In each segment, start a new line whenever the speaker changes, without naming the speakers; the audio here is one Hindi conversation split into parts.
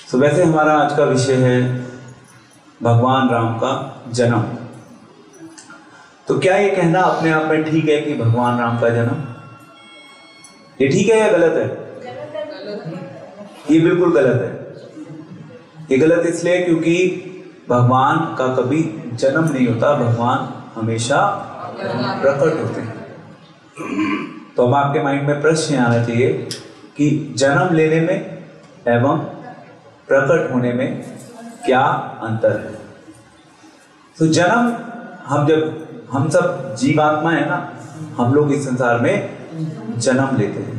वैसे हमारा आज का विषय है भगवान राम का जन्म। तो क्या ये कहना अपने आप में ठीक है कि भगवान राम का जन्म ये ठीक है या गलत है? ये बिल्कुल गलत है। ये गलत इसलिए क्योंकि भगवान का कभी जन्म नहीं होता, भगवान हमेशा प्रकट होते हैं। तो अब आपके माइंड में प्रश्न आना चाहिए कि जन्म लेने में एवं प्रकट होने में क्या अंतर है। तो जन्म हम सब जीवात्मा है ना, हम लोग इस संसार में जन्म लेते हैं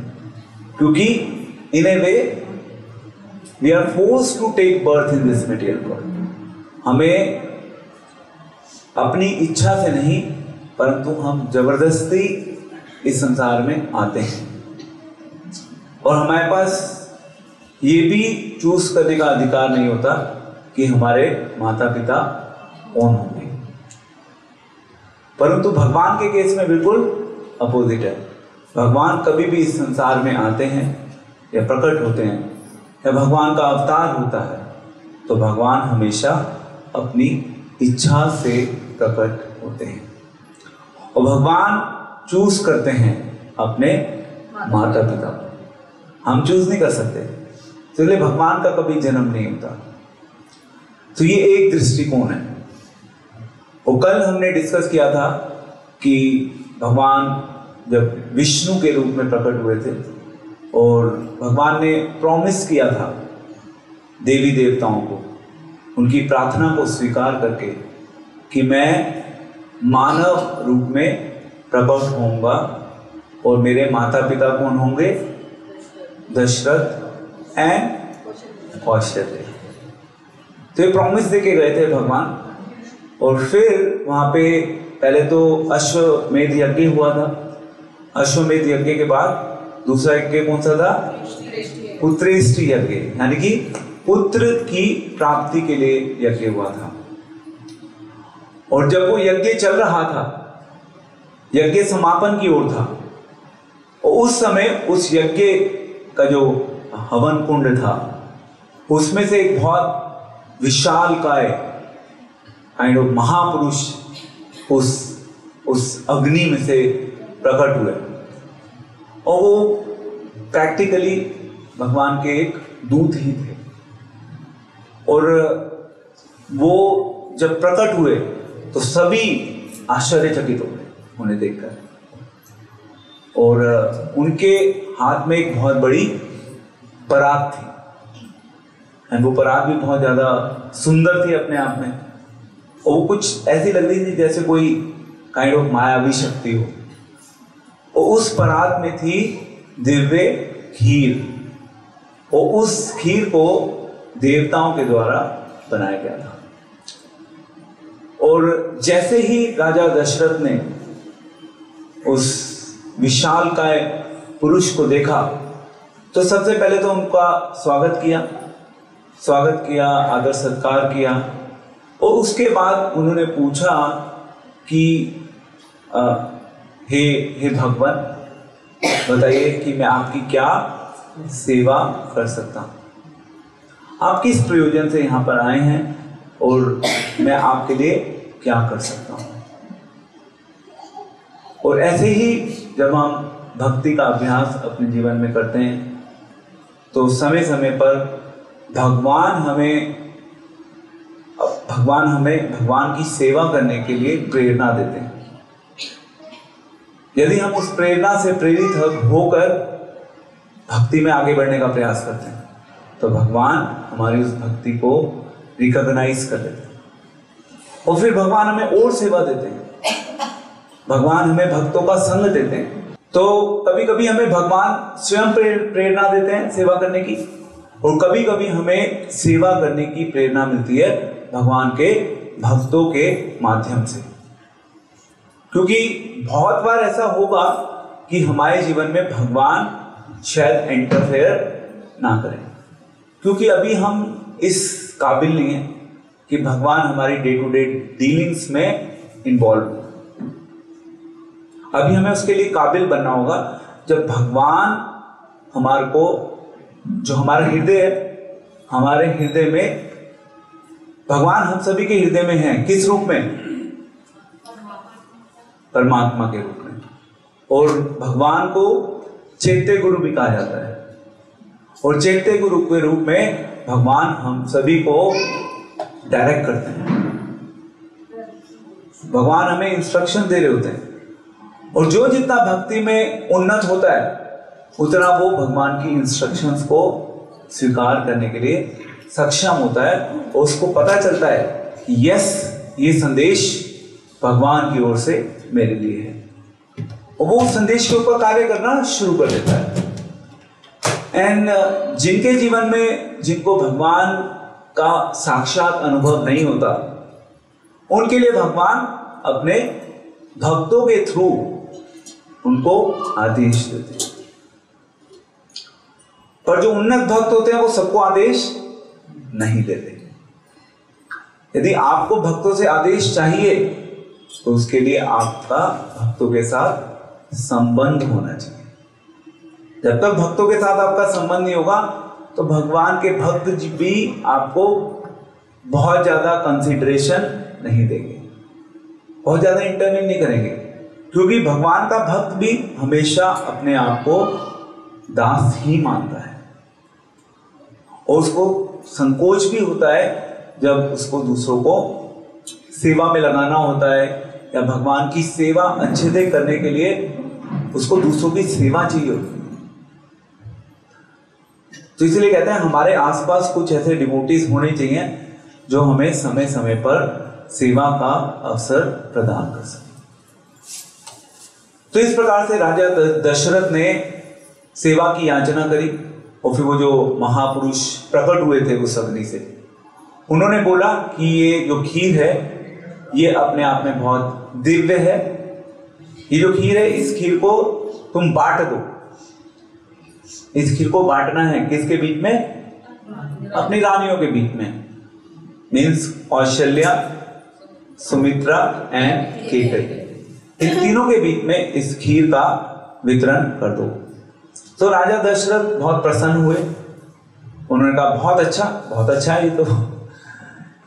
क्योंकि in a way we are forced to take birth in this material world. हमें अपनी इच्छा से नहीं परंतु हम जबरदस्ती इस संसार में आते हैं और हमारे पास ये भी चूज करने का अधिकार नहीं होता कि हमारे माता पिता कौन होंगे। परंतु भगवान के केस में बिल्कुल अपोजिट है। भगवान कभी भी इस संसार में आते हैं या प्रकट होते हैं या भगवान का अवतार होता है तो भगवान हमेशा अपनी इच्छा से प्रकट होते हैं और भगवान चूज करते हैं अपने माता पिता को। हम चूज नहीं कर सकते, इसलिए भगवान का कभी जन्म नहीं होता। तो ये एक दृष्टिकोण है। और कल हमने डिस्कस किया था कि भगवान जब विष्णु के रूप में प्रकट हुए थे और भगवान ने प्रॉमिस किया था देवी देवताओं को, उनकी प्रार्थना को स्वीकार करके कि मैं मानव रूप में प्रकट होऊंगा और मेरे माता पिता कौन होंगे? दशरथ एंड कौशल्य। तो ये प्रॉमिस देके गए थे भगवान। और फिर वहाँ पे पहले तो अश्वमेध यज्ञ हुआ था। अश्वमेध यज्ञ के बाद दूसरा यज्ञ कौन सा था? पुत्रेष्टि यज्ञ, यानी कि पुत्र की प्राप्ति के लिए यज्ञ हुआ था। और जब वो यज्ञ चल रहा था, यज्ञ समापन की ओर था, और उस समय उस यज्ञ का जो हवन कुंड था उसमें से एक बहुत विशालकाय काइंड ऑफ महापुरुष उस अग्नि में से प्रकट हुए और वो प्रैक्टिकली भगवान के एक दूत ही थे। और वो जब प्रकट हुए तो सभी आश्चर्यचकित हो गए उन्हें देखकर। और उनके हाथ में एक बहुत बड़ी परात थी और वो परात भी बहुत ज़्यादा सुंदर थी अपने आप में। और वो कुछ ऐसी लग रही थी जैसे कोई काइंड ऑफ मायावी शक्ति हो। और उस परात में थी दिव्य खीर और उस खीर को देवताओं के द्वारा बनाया गया था। और जैसे ही राजा दशरथ ने उस विशालकाय पुरुष को देखा तो सबसे पहले तो उनका स्वागत किया, आदर सत्कार किया। और उसके बाद उन्होंने पूछा कि हे भगवान, बताइए कि मैं आपकी क्या सेवा कर सकता हूँ? आप किस प्रयोजन से यहाँ पर आए हैं और मैं आपके लिए क्या कर सकता हूँ? और ऐसे ही जब हम भक्ति का अभ्यास अपने जीवन में करते हैं तो समय समय पर भगवान हमें भगवान की सेवा करने के लिए प्रेरणा देते हैं। यदि हम उस प्रेरणा से प्रेरित होकर भक्ति में आगे बढ़ने का प्रयास करते हैं तो भगवान हमारी उस भक्ति को रिकॉग्नाइज कर लेते हैं और फिर भगवान हमें और सेवा देते हैं। भगवान हमें भक्तों का संग देते हैं। तो कभी कभी हमें भगवान स्वयं प्रेरणा देते हैं सेवा करने की और कभी कभी हमें सेवा करने की प्रेरणा मिलती है भगवान के भक्तों के माध्यम से। क्योंकि बहुत बार ऐसा होगा कि हमारे जीवन में भगवान शायद इंटरफेयर ना करें क्योंकि अभी हम इस काबिल नहीं है कि भगवान हमारी डे टू डे डीलिंग्स में इन्वॉल्व हो। अभी हमें उसके लिए काबिल बनना होगा जब भगवान हमारे को, जो हमारा हृदय है हमारे हृदय में, भगवान हम सभी के हृदय में है। किस रूप में? परमात्मा के रूप में। और भगवान को चैत्य गुरु भी कहा जाता है। और चैत्य गुरु के रूप में भगवान हम सभी को डायरेक्ट करते हैं। भगवान हमें इंस्ट्रक्शन दे रहे होते हैं। और जो जितना भक्ति में उन्नत होता है उतना वो भगवान की इंस्ट्रक्शंस को स्वीकार करने के लिए सक्षम होता है। और उसको पता चलता है कि यस, ये संदेश भगवान की ओर से मेरे लिए है। और वो उस संदेश के ऊपर कार्य करना शुरू कर देता है। एंड जिनके जीवन में, जिनको भगवान का साक्षात अनुभव नहीं होता, उनके लिए भगवान अपने भक्तों के थ्रू उनको आदेश देते हैं। पर जो उन्नत भक्त होते हैं वो सबको आदेश नहीं देते। यदि आपको भक्तों से आदेश चाहिए तो उसके लिए आपका भक्तों के साथ संबंध होना चाहिए। जब तक भक्तों के साथ आपका संबंध नहीं होगा तो भगवान के भक्त भी आपको बहुत ज्यादा कंसिडरेशन नहीं देंगे, बहुत ज्यादा इंटरव्यू नहीं करेंगे। क्योंकि भगवान का भक्त भी हमेशा अपने आप को दास ही मानता है। और उसको संकोच भी होता है जब उसको दूसरों को सेवा में लगाना होता है, या भगवान की सेवा अच्छे से करने के लिए उसको दूसरों की सेवा चाहिए होती है। तो इसलिए कहते हैं हमारे आसपास कुछ ऐसे डिवोटीज होने चाहिए जो हमें समय समय पर सेवा का अवसर प्रदान कर सके। तो इस प्रकार से राजा दशरथ ने सेवा की याचना करी। और फिर वो जो महापुरुष प्रकट हुए थे उस अग्नि से, उन्होंने बोला कि ये जो खीर है ये अपने आप में बहुत दिव्य है। ये जो खीर है, इस खीर को तुम बांट दो। इस खीर को बांटना है किसके बीच में? अपनी रानियों के बीच में, मीन्स कौशल्या, सुमित्रा एंड केकई। इन तीनों के बीच में इस खीर का वितरण कर दो। तो राजा दशरथ बहुत प्रसन्न हुए। उन्होंने कहा बहुत अच्छा है ये तो।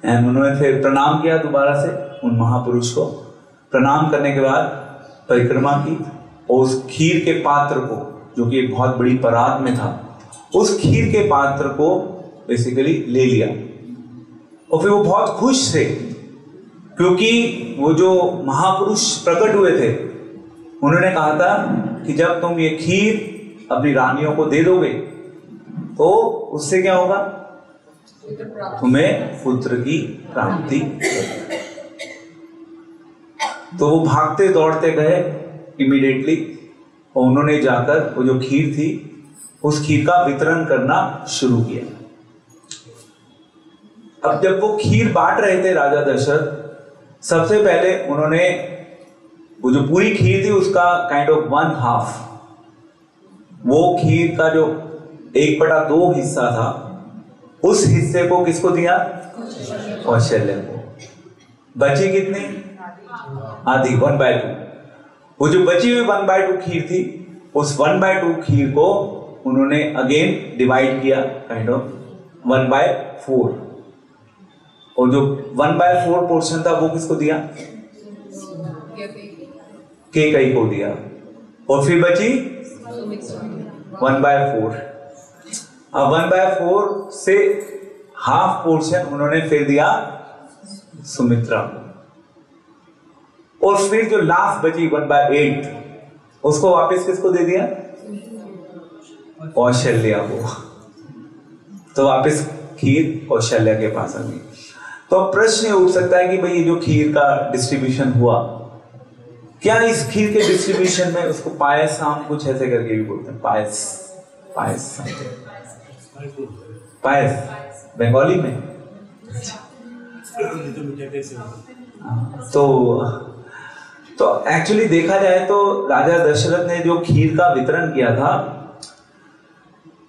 एंड उन्होंने फिर प्रणाम किया दोबारा से उन महापुरुष को। प्रणाम करने के बाद परिक्रमा की और उस खीर के पात्र को, जो कि एक बहुत बड़ी परात में था, उस खीर के पात्र को बेसिकली ले लिया। और फिर वो बहुत खुश थे क्योंकि वो जो महापुरुष प्रकट हुए थे उन्होंने कहा था कि जब तुम ये खीर अपनी रानियों को दे दोगे तो उससे क्या होगा? तुम्हें पुत्र की प्राप्ति। तो वो भागते दौड़ते गए इमीडिएटली और उन्होंने जाकर वो जो खीर थी उस खीर का वितरण करना शुरू किया। अब जब वो खीर बांट रहे थे राजा दशरथ, सबसे पहले उन्होंने वो जो पूरी खीर थी उसका काइंड ऑफ 1/2, वो खीर का जो 1/2 हिस्सा था उस हिस्से को किसको दिया? कौशल्या को। बची कितनी? आधी, 1/2। वो जो बची हुई 1/2 खीर थी, उस 1/2 खीर को उन्होंने अगेन डिवाइड किया, काइंड ऑफ 1/4। और जो 1/4 पोर्शन था वो किसको दिया? केकई को दिया। और फिर बची 1/4। अब 1/4 से हाफ पोर्शन उन्होंने फिर दिया सुमित्रा को। और फिर जो लास्ट बची 1/8 उसको वापस किसको दे दिया? कौशल्या को। तो वापस खीर कौशल्या के पास आ गई। तो प्रश्न उठ सकता है कि भाई ये जो खीर का डिस्ट्रीब्यूशन हुआ, क्या इस खीर के डिस्ट्रीब्यूशन में उसको पायसाम कुछ ऐसे करके भी बोलते हैं? पायस बंगाली में। तो एक्चुअली देखा जाए तो राजा दशरथ ने जो खीर का वितरण किया था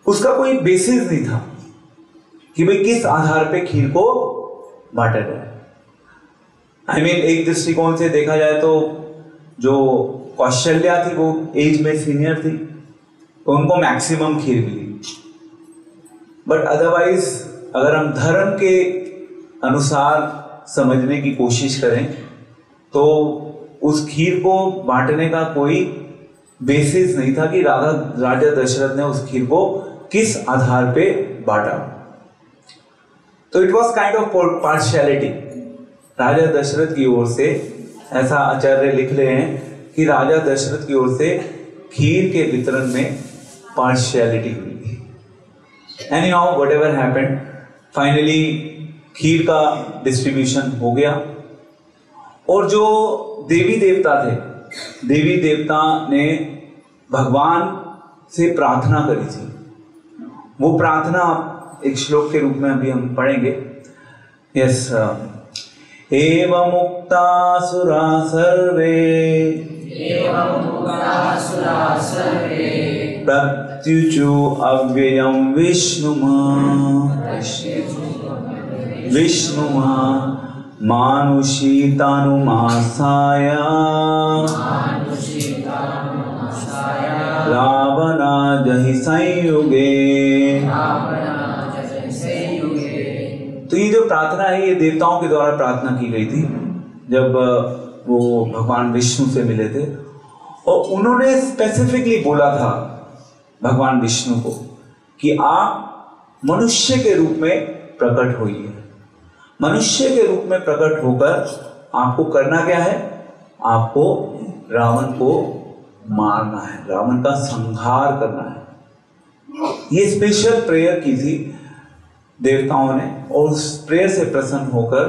उसका कोई बेसिस नहीं था कि भाई किस आधार पे खीर को बांटा जाए। आई मीन एक दृष्टिकोण से देखा जाए तो जो कौशल्या थी वो एज में सीनियर थी तो उनको मैक्सिमम खीर मिली, बट अदरवाइज अगर हम धर्म के अनुसार समझने की कोशिश करें तो उस खीर को बांटने का कोई बेसिस नहीं था कि राजा दशरथ ने उस खीर को किस आधार पे बांटा। तो it was kind of partiality. Raja Dasharath की ओर से, ऐसा आचार्य लिख रहे हैं कि राजा दशरथ की ओर से खीर के वितरण में पार्शियलिटी हुई थी। Anyhow whatever happened, finally kheer का डिस्ट्रीब्यूशन हो गया। और जो देवी देवता थे, देवी देवता ने भगवान से प्रार्थना करी थी। वो प्रार्थना एक श्लोक के रूप में अभी हम पढ़ेंगे। यस, एवं मुक्तासुरा सर्वे प्रत्युचु अव्ययं विष्णुमा मानुषीतानुमासाय रावणाजहि संयुगे। तो ये जो प्रार्थना है ये देवताओं के द्वारा प्रार्थना की गई थी जब वो भगवान विष्णु से मिले थे, और उन्होंने स्पेसिफिकली बोला था भगवान विष्णु को कि आप मनुष्य के रूप में प्रकट होइए। मनुष्य के रूप में प्रकट होकर आपको करना क्या है? आपको रावण को मारना है, रावण का संहार करना है। ये स्पेशल प्रेयर की थी देवताओं ने, और उस प्रेयर से प्रसन्न होकर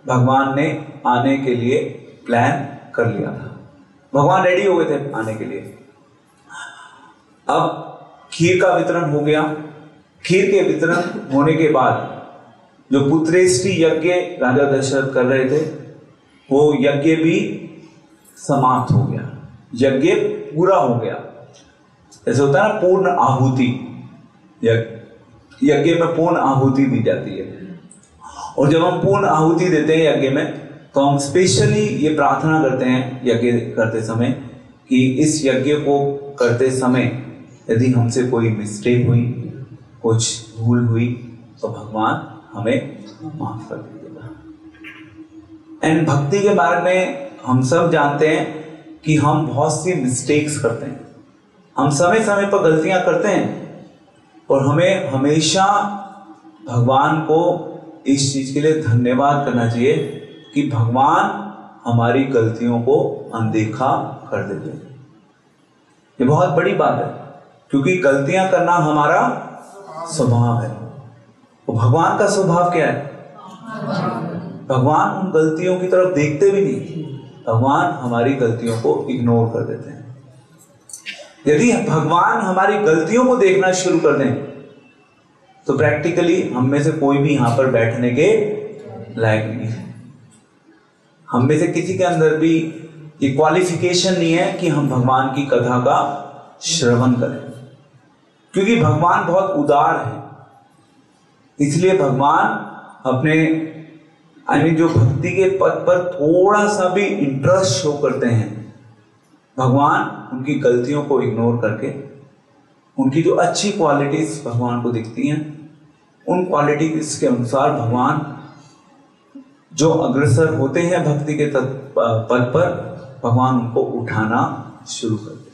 भगवान ने आने के लिए प्लान कर लिया था। भगवान रेडी हो गए थे आने के लिए। अब खीर का वितरण हो गया। खीर के वितरण होने के बाद जो पुत्रेष्टि यज्ञ राजा दशरथ कर रहे थे वो यज्ञ भी समाप्त हो गया, यज्ञ पूरा हो गया। जैसे होता है ना पूर्ण आहुति, यज्ञ में पूर्ण आहुति दी जाती है। और जब हम पूर्ण आहुति देते हैं यज्ञ में तो हम स्पेशली ये प्रार्थना करते हैं यज्ञ करते समय कि इस यज्ञ को करते समय यदि हमसे कोई मिस्टेक हुई, कुछ भूल हुई तो भगवान हमें माफ कर दीजिएगा। एंड भक्ति के मार्ग में हम सब जानते हैं कि हम बहुत सी मिस्टेक्स करते हैं, हम समय समय पर गलतियां करते हैं, और हमें हमेशा भगवान को इस चीज के लिए धन्यवाद करना चाहिए कि भगवान हमारी गलतियों को अनदेखा कर देते हैं। ये बहुत बड़ी बात है क्योंकि गलतियां करना हमारा स्वभाव है। तो भगवान का स्वभाव क्या है? भगवान उन गलतियों की तरफ देखते भी नहीं, भगवान हमारी गलतियों को इग्नोर कर देते हैं। यदि भगवान हमारी गलतियों को देखना शुरू कर दें तो प्रैक्टिकली हम में से कोई भी यहां पर बैठने के लायक नहीं है। हम में से किसी के अंदर भी ये क्वालिफिकेशन नहीं है कि हम भगवान की कथा का श्रवण करें, क्योंकि भगवान बहुत उदार है। इसलिए भगवान अपने जो भक्ति के पथ पर थोड़ा सा भी इंटरेस्ट शो करते हैं, भगवान उनकी गलतियों को इग्नोर करके उनकी जो अच्छी क्वालिटीज भगवान को दिखती हैं उन क्वालिटीज के अनुसार भगवान जो अग्रसर होते हैं भक्ति के पद पर, भगवान उनको उठाना शुरू कर देते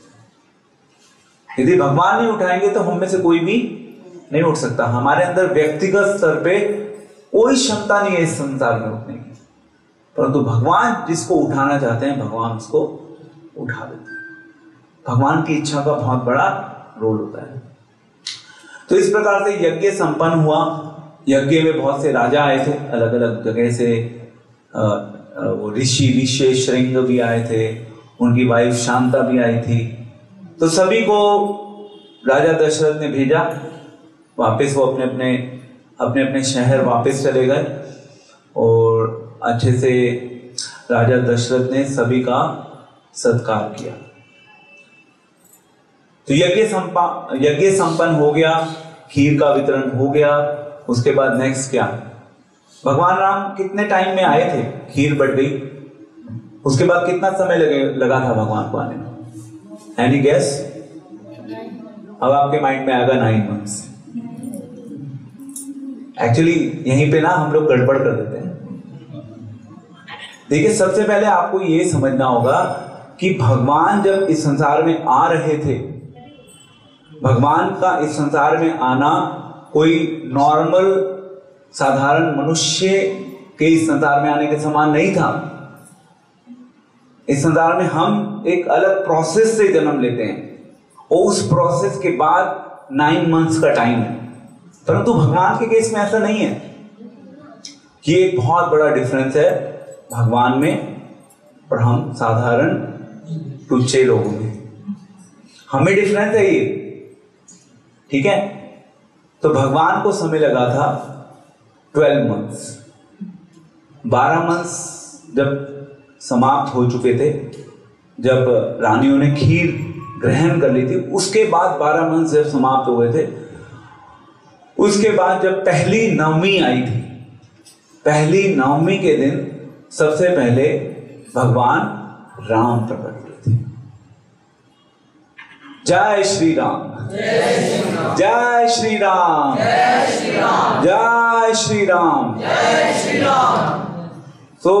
हैं। यदि भगवान नहीं उठाएंगे तो हम में से कोई भी नहीं उठ सकता। हमारे अंदर व्यक्तिगत स्तर पे कोई क्षमता नहीं है इस संसार में उठने की, परंतु भगवान जिसको उठाना चाहते हैं भगवान उसको उठा देते हैं। भगवान की इच्छा का बहुत बड़ा रोल होता है। तो इस प्रकार से यज्ञ संपन्न हुआ। यज्ञ में बहुत से राजा आए थे, अलग अलग जगह से। वो ऋषि श्रृंग भी आए थे, उनकी वाइफ शांता भी आई थी। तो सभी को राजा दशरथ ने भेजा वापस, वो अपने अपने शहर वापस चले गए, और अच्छे से राजा दशरथ ने सभी का सत्कार किया। तो यज्ञ संपन्न हो गया, खीर का वितरण हो गया। उसके बाद नेक्स्ट क्या? भगवान राम कितने टाइम में आए थे? खीर बट गई, उसके बाद कितना समय लगा था भगवान को आने में? Any guess? अब आपके माइंड में आएगा 9 months। एक्चुअली यहीं पे ना हम लोग गड़बड़ कर देते हैं। देखिए, सबसे पहले आपको ये समझना होगा कि भगवान जब इस संसार में आ रहे थे, भगवान का इस संसार में आना कोई नॉर्मल साधारण मनुष्य के इस संसार में आने के समान नहीं था। इस संसार में हम एक अलग प्रोसेस से जन्म लेते हैं और उस प्रोसेस के बाद 9 मंथ्स का टाइम है। परंतु भगवान के केस में ऐसा नहीं है। कि एक बहुत बड़ा डिफरेंस है भगवान में और हम साधारण टुच्चे लोगों में। हमें डिफरेंस है ये, ठीक है। तो भगवान को समय लगा था 12 मंथ्स। 12 मंथ्स जब समाप्त हो चुके थे, जब रानियों ने खीर ग्रहण कर ली थी, उसके बाद 12 मंथ्स जब समाप्त हो गए थे, उसके बाद जब पहली नवमी आई थी, पहली नवमी के दिन सबसे पहले भगवान राम प्रकट हुए थे। जय श्री राम, जय श्री राम, जय श्री राम, जय श्री राम, जय Shri Ram. So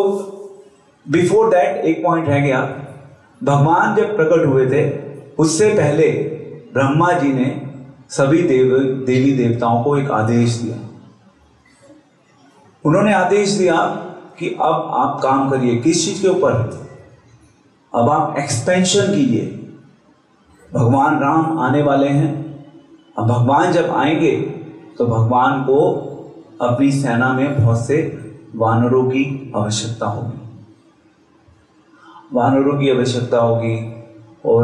before that एक पॉइंट रह गया। भगवान जब प्रकट हुए थे उससे पहले ब्रह्मा जी ने सभी देवी देवताओं को एक आदेश दिया। उन्होंने आदेश दिया कि अब आप काम करिए। किस चीज के ऊपर? अब आप एक्सपेंशन कीजिए। भगवान राम आने वाले हैं। अब भगवान जब आएंगे तो भगवान को अपनी सेना में बहुत से वानरों की आवश्यकता होगी, वानरों की आवश्यकता होगी। और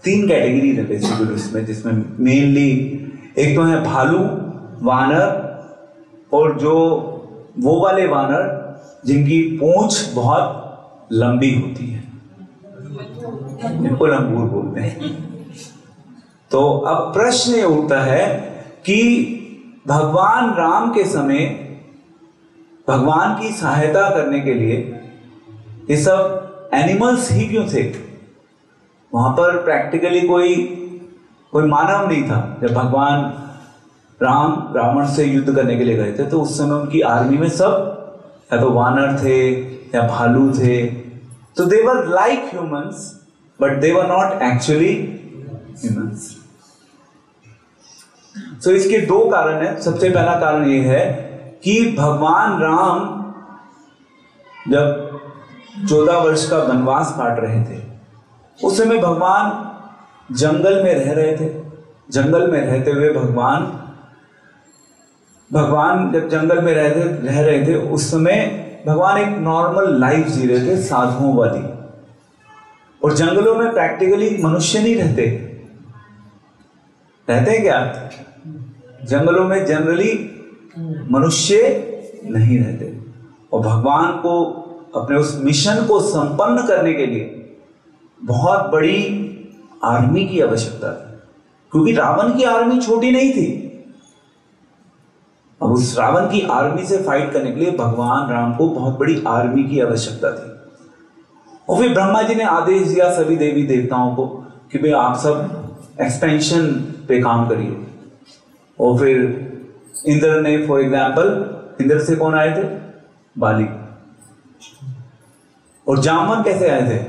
3 कैटेगरी है बेसिकली इसमें, जिसमें मेनली एक तो है भालू वानर, और जो वो वाले वानर जिनकी पूंछ बहुत लंबी होती है, जिनको लंगूर बोलते हैं। तो अब प्रश्न ये उठता है कि भगवान राम के समय भगवान की सहायता करने के लिए ये सब एनिमल्स ही क्यों थे? वहां पर प्रैक्टिकली कोई मानव नहीं था। जब भगवान राम रावण से युद्ध करने के लिए गए थे तो उस समय उनकी आर्मी में सब या तो वानर थे या भालू थे। तो they were like humans but they were not actually humans. So इसके 2 कारण है। सबसे पहला कारण ये है कि भगवान राम जब 14 वर्ष का वनवास काट रहे थे, उस समय भगवान जंगल में रह रहे थे। जंगल में रहते हुए भगवान जब जंगल में रह रहे थे उस समय भगवान एक नॉर्मल लाइफ जी रहे थे, साधुओं वाली। और जंगलों में प्रैक्टिकली मनुष्य नहीं रहते क्या? जंगलों में जनरली मनुष्य नहीं रहते। और भगवान को अपने उस मिशन को संपन्न करने के लिए बहुत बड़ी आर्मी की आवश्यकता थी, क्योंकि रावण की आर्मी छोटी नहीं थी। अब उस रावण की आर्मी से फाइट करने के लिए भगवान राम को बहुत बड़ी आर्मी की आवश्यकता थी। और फिर ब्रह्मा जी ने आदेश दिया सभी देवी देवताओं को कि भाई आप सब एक्सपेंशन पे काम करिए। और फिर इंद्र ने, फॉर एग्जाम्पल, इंद्र से कौन आए थे? बाली। और जामवन कैसे आए थे?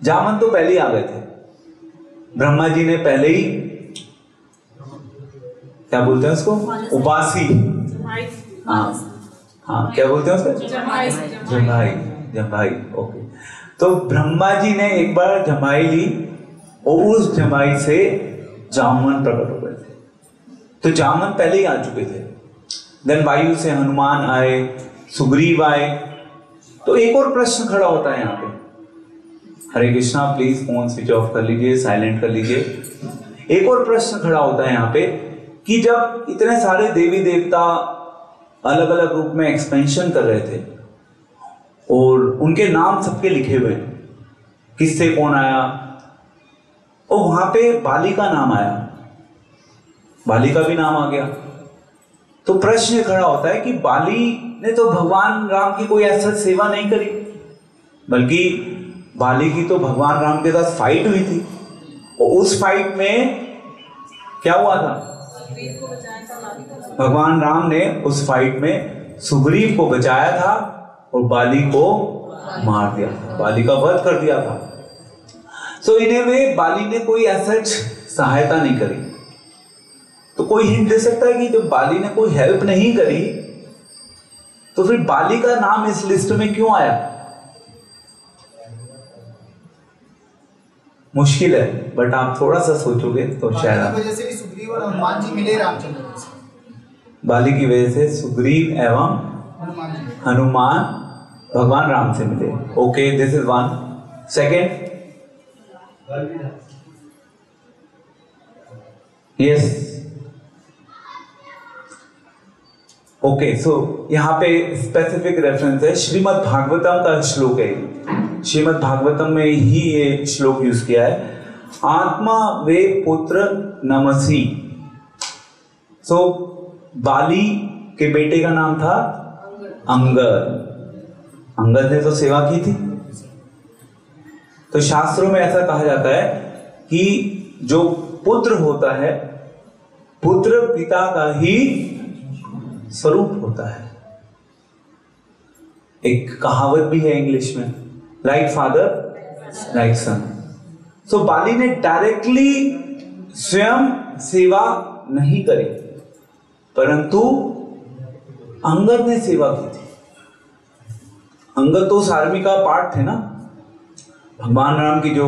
जामवन तो पहले ही आ गए थे। ब्रह्मा जी ने पहले ही, क्या बोलते हैं उसको, उपासी, हाँ क्या बोलते हैं उसको, जम्भाई। ओके। तो ब्रह्मा जी ने एक बार जम्भाई ली और उस जम्भाई से जामवन प्रकट हो गए थे। तो जामवन पहले ही आ चुके थे। देन वायु से हनुमान आए, सुग्रीव आए। तो एक और प्रश्न खड़ा होता है यहाँ पे। Hare Krishna, please phone switch off कर लीजिए, साइलेंट कर लीजिए। एक और प्रश्न खड़ा होता है यहाँ पे कि जब इतने सारे देवी देवता अलग अलग रूप में एक्सपेंशन कर रहे थे और उनके नाम सबके लिखे हुए, किससे कौन आया, और वहां पे बाली का नाम आया, बाली का भी नाम आ गया। तो प्रश्न खड़ा होता है कि बाली ने तो भगवान राम की कोई ऐसा सेवा नहीं करी, बल्कि बाली की तो भगवान राम के साथ फाइट हुई थी। और उस फाइट में क्या हुआ था? भगवान राम ने उस फाइट में सुग्रीव को बचाया था और बाली को मार दिया था, बाली का वध कर दिया था। सो इन ए वे बाली ने कोई ऐसा सहायता नहीं करी। तो कोई हिंट दे सकता है कि जब बाली ने कोई हेल्प नहीं करी तो फिर बाली का नाम इस लिस्ट में क्यों आया? मुश्किल है, बट आप थोड़ा सा सोचोगे तो शायद आप
वजह से सुग्रीव और हनुमान जी मिले रामचंद्र से।
बाली की वजह से सुग्रीव एवं हनुमान भगवान राम से मिले। Okay, this is one. Second, yes, okay. So यहां पे स्पेसिफिक रेफरेंस है, श्रीमद् भागवतम का श्लोक है। श्रीमद् भागवतम में ही ये श्लोक यूज किया है, आत्मा वे पुत्र नमसी। सो बाली के बेटे का नाम था अंगद। अंगद ने तो सेवा की थी। तो शास्त्रों में ऐसा कहा जाता है कि जो पुत्र होता है, पुत्र पिता का ही स्वरूप होता है। एक कहावत भी है इंग्लिश में, लाइक फादर लाइक सन। सो बाली ने डायरेक्टली स्वयं सेवा नहीं करी, परंतु अंगद ने सेवा की थी। अंगद तो उस आर्मी का पार्ट थे ना, भगवान राम की जो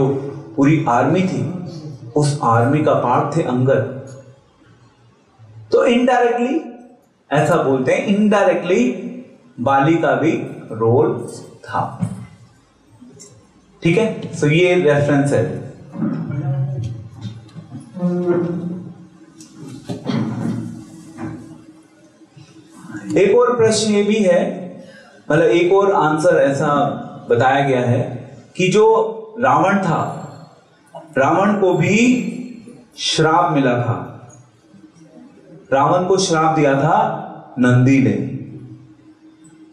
पूरी आर्मी थी उस आर्मी का पार्ट थे अंगद। तो इनडायरेक्टली ऐसा बोलते हैं, इनडायरेक्टली बाली का भी रोल था। ठीक है, सो ये रेफरेंस है। एक और प्रश्न ये भी है, मतलब एक और आंसर ऐसा बताया गया है कि जो रावण था, रावण को भी श्राप मिला था। रावण को श्राप दिया था नंदी ने,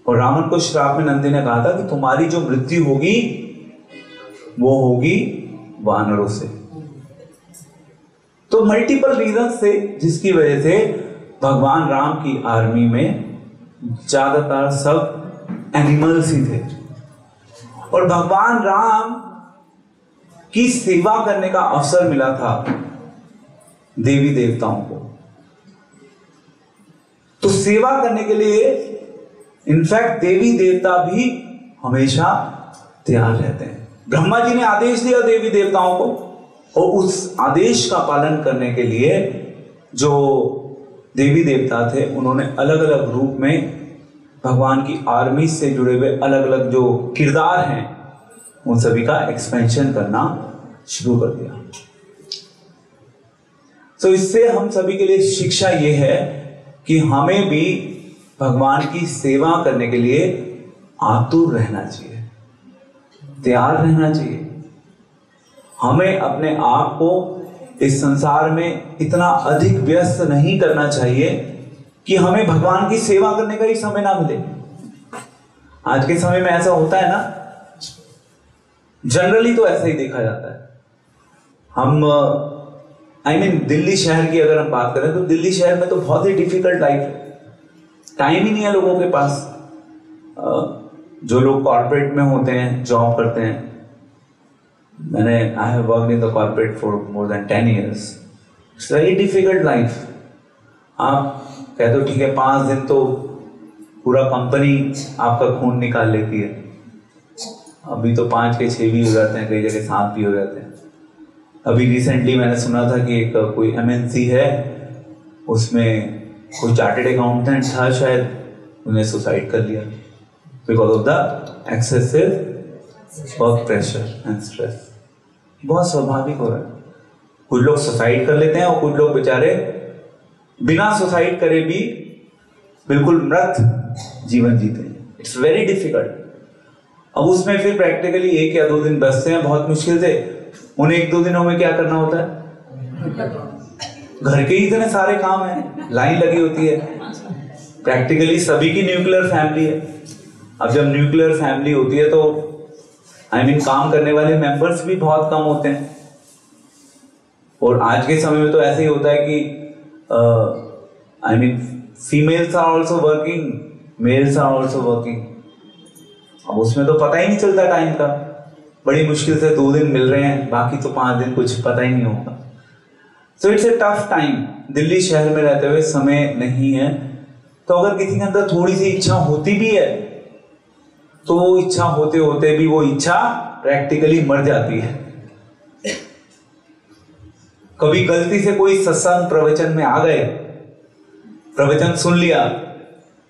और रावण को श्राप में नंदी ने कहा था कि तुम्हारी जो मृत्यु होगी वो होगी वानरों से। तो मल्टीपल रीजन से जिसकी वजह से भगवान राम की आर्मी में ज्यादातर सब एनिमल्स ही थे, और भगवान राम की सेवा करने का अवसर मिला था देवी देवताओं को। तो सेवा करने के लिए इनफैक्ट देवी देवता भी हमेशा तैयार रहते हैं। ब्रह्मा जी ने आदेश दिया देवी देवताओं को, और उस आदेश का पालन करने के लिए जो देवी देवता थे उन्होंने अलग अलग रूप में भगवान की आर्मी से जुड़े हुए अलग अलग जो किरदार हैं उन सभी का एक्सपेंशन करना शुरू कर दिया। तो इससे हम सभी के लिए शिक्षा ये है कि हमें भी भगवान की सेवा करने के लिए आतुर रहना चाहिए, तैयार रहना चाहिए। हमें अपने आप को इस संसार में इतना अधिक व्यस्त नहीं करना चाहिए कि हमें भगवान की सेवा करने का ही समय ना मिले। आज के समय में ऐसा होता है ना, जनरली तो ऐसा ही देखा जाता है। हम दिल्ली शहर की अगर हम बात करें तो दिल्ली शहर में तो बहुत ही डिफिकल्ट लाइफ है, टाइम ही नहीं है लोगों के पास। जो लोग कॉर्पोरेट में होते हैं, जॉब करते हैं, I have worked in the corporate for more than 10 years। It's very difficult life. आप कहते हो ठीक है 5 दिन तो पूरा कंपनी आपका खून निकाल लेती है, अभी तो 5 के 6 भी हो जाते हैं, कई जगह 7 भी हो जाते हैं। अभी रिसेंटली मैंने सुना था कि एक कोई MNC है, उसमें कोई चार्टेड अकाउंटेंट था शायद, उन्हें सुसाइड कर लिया because of the excessive work pressure and stress. बहुत स्वाभाविक हो रहा है। कुछ लोग सुसाइड कर लेते हैं और कुछ लोग बेचारे बिना सुसाइड करे भी बिल्कुल मृत जीवन जीते हैं। It's very difficult. अब उसमें फिर प्रैक्टिकली 1 या 2 दिन बचते हैं बहुत मुश्किल से। उन 1-2 दिनों में क्या करना होता है? घर के ही इतने सारे काम हैं, लाइन लगी होती है। प्रैक्टिकली सभी की न्यूक्लियर फैमिली है। अब जब न्यूक्लियर फैमिली होती है तो काम करने वाले मेंबर्स भी बहुत कम होते हैं। और आज के समय में तो ऐसे ही होता है कि I mean females are also working, males are also working. अब उसमें तो पता ही नहीं चलता टाइम का, बड़ी मुश्किल से 2 दिन मिल रहे हैं, बाकी तो 5 दिन कुछ पता ही नहीं होगा। So it's a tough time. Delhi शहर में रहते हुए समय नहीं है, तो अगर किसी के अंदर थोड़ी सी इच्छा होती भी है तो वो इच्छा होते होते भी वो इच्छा प्रैक्टिकली मर जाती है। कभी गलती से कोई सत्संग प्रवचन में आ गए, प्रवचन सुन लिया,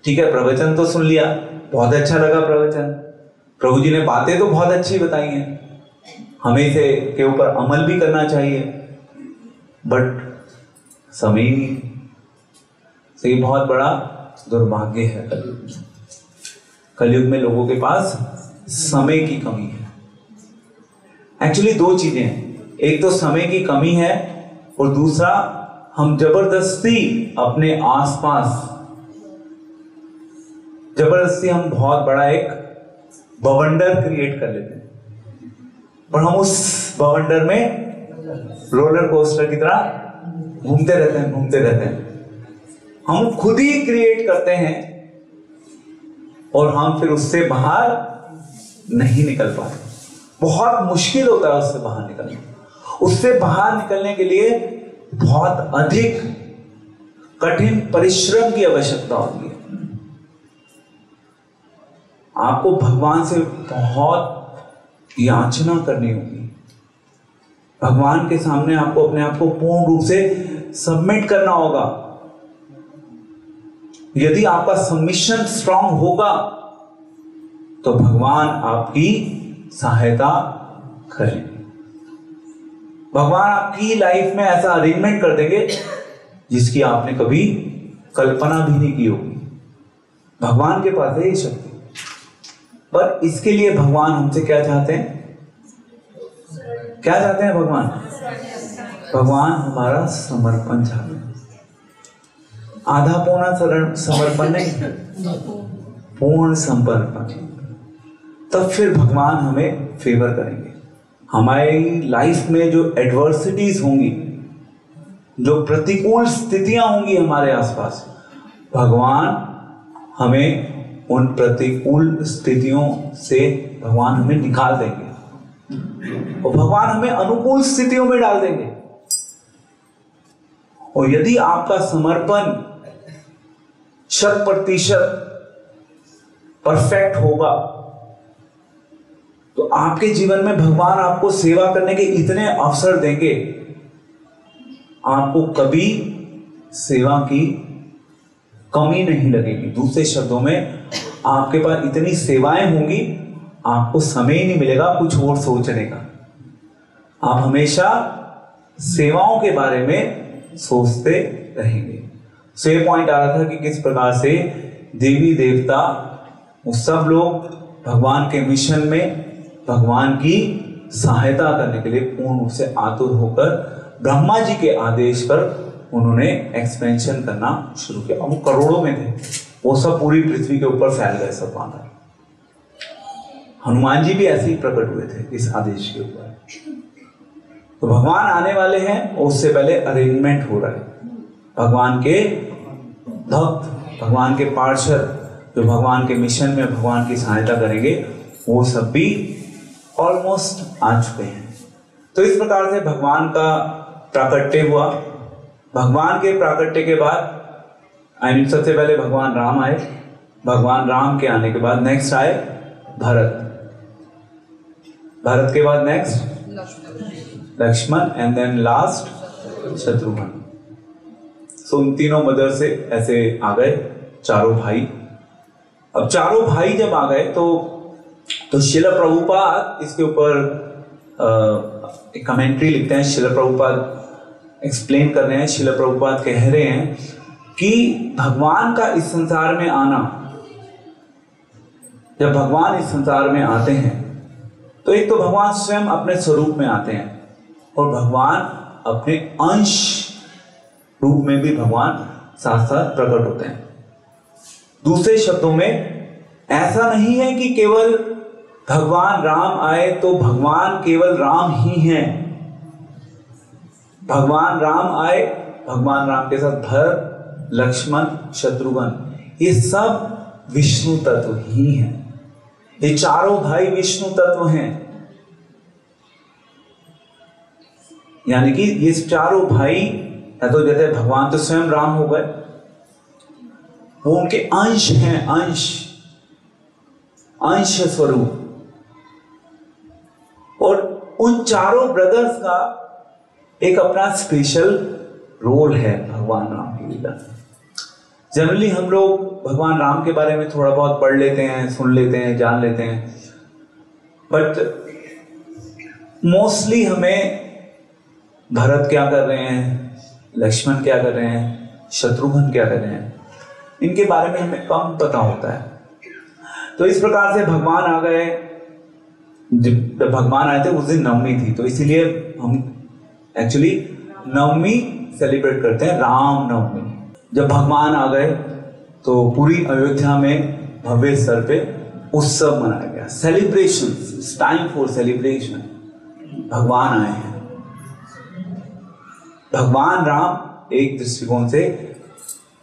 ठीक है, प्रवचन तो सुन लिया, बहुत अच्छा लगा प्रवचन, प्रभु जी ने बातें तो बहुत अच्छी बताई हैं, हमें इसे के ऊपर अमल भी करना चाहिए, बट समय ही नहीं। तो ये बहुत बड़ा दुर्भाग्य है। कलयुग में लोगों के पास समय की कमी है। एक्चुअली 2 चीजें हैं, एक तो समय की कमी है और दूसरा हम जबरदस्ती अपने आसपास हम बहुत बड़ा एक बवंडर क्रिएट कर लेते हैं और हम उस बवंडर में रोलर कोस्टर की तरह घूमते रहते हैं। हम खुद ही क्रिएट करते हैं और हम फिर उससे बाहर नहीं निकल पाते। बहुत मुश्किल होता है उससे बाहर निकलना। उससे बाहर निकलने के लिए बहुत अधिक कठिन परिश्रम की आवश्यकता होती है। आपको भगवान से बहुत याचना करनी होगी। भगवान के सामने आपको अपने आप को पूर्ण रूप से सबमिट करना होगा। यदि आपका सबमिशन स्ट्रांग होगा तो भगवान आपकी सहायता करेंगे। भगवान आपकी लाइफ में ऐसा अरेंजमेंट कर देंगे जिसकी आपने कभी कल्पना भी नहीं की होगी। भगवान के पास है ये शक्ति, पर इसके लिए भगवान हमसे क्या चाहते हैं? क्या चाहते हैं भगवान? भगवान हमारा समर्पण चाहते हैं। आधा पौना समर्पण नहीं, पूर्ण समर्पण। तब फिर भगवान हमें फेवर करेंगे। हमारी लाइफ में जो एडवर्सिटीज होंगी, जो प्रतिकूल स्थितियां होंगी हमारे आसपास, भगवान हमें उन प्रतिकूल स्थितियों से भगवान हमें निकाल देंगे और भगवान हमें अनुकूल स्थितियों में डाल देंगे। और यदि आपका समर्पण 100% परफेक्ट होगा तो आपके जीवन में भगवान आपको सेवा करने के इतने अवसर देंगे, आपको कभी सेवा की कमी नहीं लगेगी। दूसरे शब्दों में आपके पास इतनी सेवाएं होंगी, आपको समय ही नहीं मिलेगा कुछ और सोचने का। आप हमेशा सेवाओं के बारे में सोचते रहेंगे। सो ये पॉइंट आ रहा था कि किस प्रकार से देवी देवता वो सब लोग भगवान के मिशन में भगवान की सहायता करने के लिए पूर्ण रूप से आतुर होकर ब्रह्मा जी के आदेश पर उन्होंने एक्सपेंशन करना शुरू किया। अब वो करोड़ों में थे, वो सब पूरी पृथ्वी के ऊपर फैल गए सब वहां पर। हनुमान जी भी ऐसे ही प्रकट हुए थे इस आदेश के ऊपर। तो भगवान आने वाले हैं, उससे पहले अरेंजमेंट हो रहा है। भगवान के भक्त, भगवान के पार्षद जो भगवान के मिशन में भगवान की सहायता करेंगे, वो सब भी ऑलमोस्ट आ चुके हैं। तो इस प्रकार से भगवान का प्राकट्य हुआ। भगवान के प्राकट्य के बाद सबसे पहले भगवान राम आए। भगवान राम के आने के बाद नेक्स्ट आए भरत। भरत के बाद next Lakshman and then last Shatrughan. So उन तीनों मदर से ऐसे आ गए चारों भाई। अब चारों भाई जब आ गए तो शिला प्रभुपाद इसके ऊपर एक कमेंट्री लिखते हैं। शिला प्रभुपाद एक्सप्लेन कर रहे हैं। शिला प्रभुपाद कह रहे हैं कि भगवान का इस संसार में आना, जब भगवान इस संसार में आते हैं तो एक तो भगवान स्वयं अपने स्वरूप में आते हैं और भगवान अपने अंश रूप में भी भगवान साथ साथ प्रकट होते हैं। दूसरे शब्दों में ऐसा नहीं है कि केवल भगवान राम आए तो भगवान केवल राम ही हैं। भगवान राम आए भगवान राम के साथ भरत, लक्ष्मण, शत्रुघ्न, ये सब विष्णु तत्व ही हैं। ये चारों भाई विष्णु तत्व हैं। यानी कि ये चारों भाई या तो जैसे भगवान तो स्वयं राम हो गए, वो उनके अंश हैं, अंश स्वरूप। और उन चारों ब्रदर्स का एक अपना स्पेशल रोल है भगवान राम की लीला। जनरली हम लोग भगवान राम के बारे में थोड़ा बहुत पढ़ लेते हैं, सुन लेते हैं, जान लेते हैं, बट मोस्टली हमें भरत क्या कर रहे हैं, लक्ष्मण क्या कर रहे हैं, शत्रुघ्न क्या कर रहे हैं, इनके बारे में हमें कम पता होता है। तो इस प्रकार से भगवान आ गए। जब भगवान आए थे उस दिन नवमी थी, तो इसीलिए हम एक्चुअली नवमी सेलिब्रेट करते हैं, राम नवमी। जब भगवान आ गए तो पूरी अयोध्या में भव्य स्तर पे उत्सव मनाया गया, सेलिब्रेशन, टाइम फॉर सेलिब्रेशन। भगवान आए हैं। भगवान राम एक दृष्टिकोण से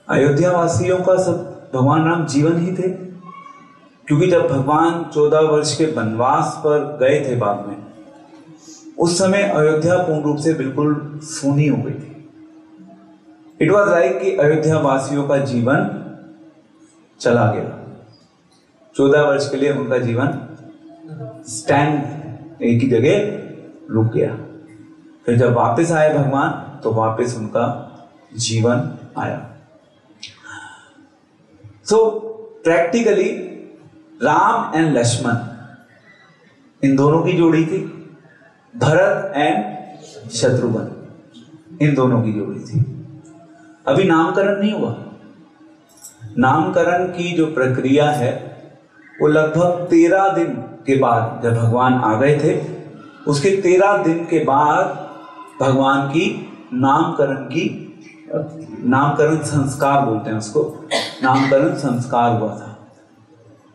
अयोध्या वासियों का सब भगवान राम जीवन ही थे, क्योंकि जब भगवान 14 वर्ष के वनवास पर गए थे बाद में, उस समय अयोध्या पूर्ण रूप से बिल्कुल सूनी हो गई थी। इट वॉज लाइक कि अयोध्या वासियों का जीवन चला गया। 14 वर्ष के लिए उनका जीवन स्टैंड एक ही जगह रुक गया। फिर जब वापस आए भगवान, तो वापस उनका जीवन आया। So practically Ram and Lakshman, इन दोनों की जोड़ी थी। भरत एंड शत्रुघ्न, इन दोनों की जोड़ी थी। अभी नामकरण नहीं हुआ। नामकरण की जो प्रक्रिया है वो लगभग 13 दिन के बाद, जब भगवान आ गए थे उसके 13 दिन के बाद भगवान की नामकरण संस्कार बोलते हैं उसको, नामकरण संस्कार हुआ था।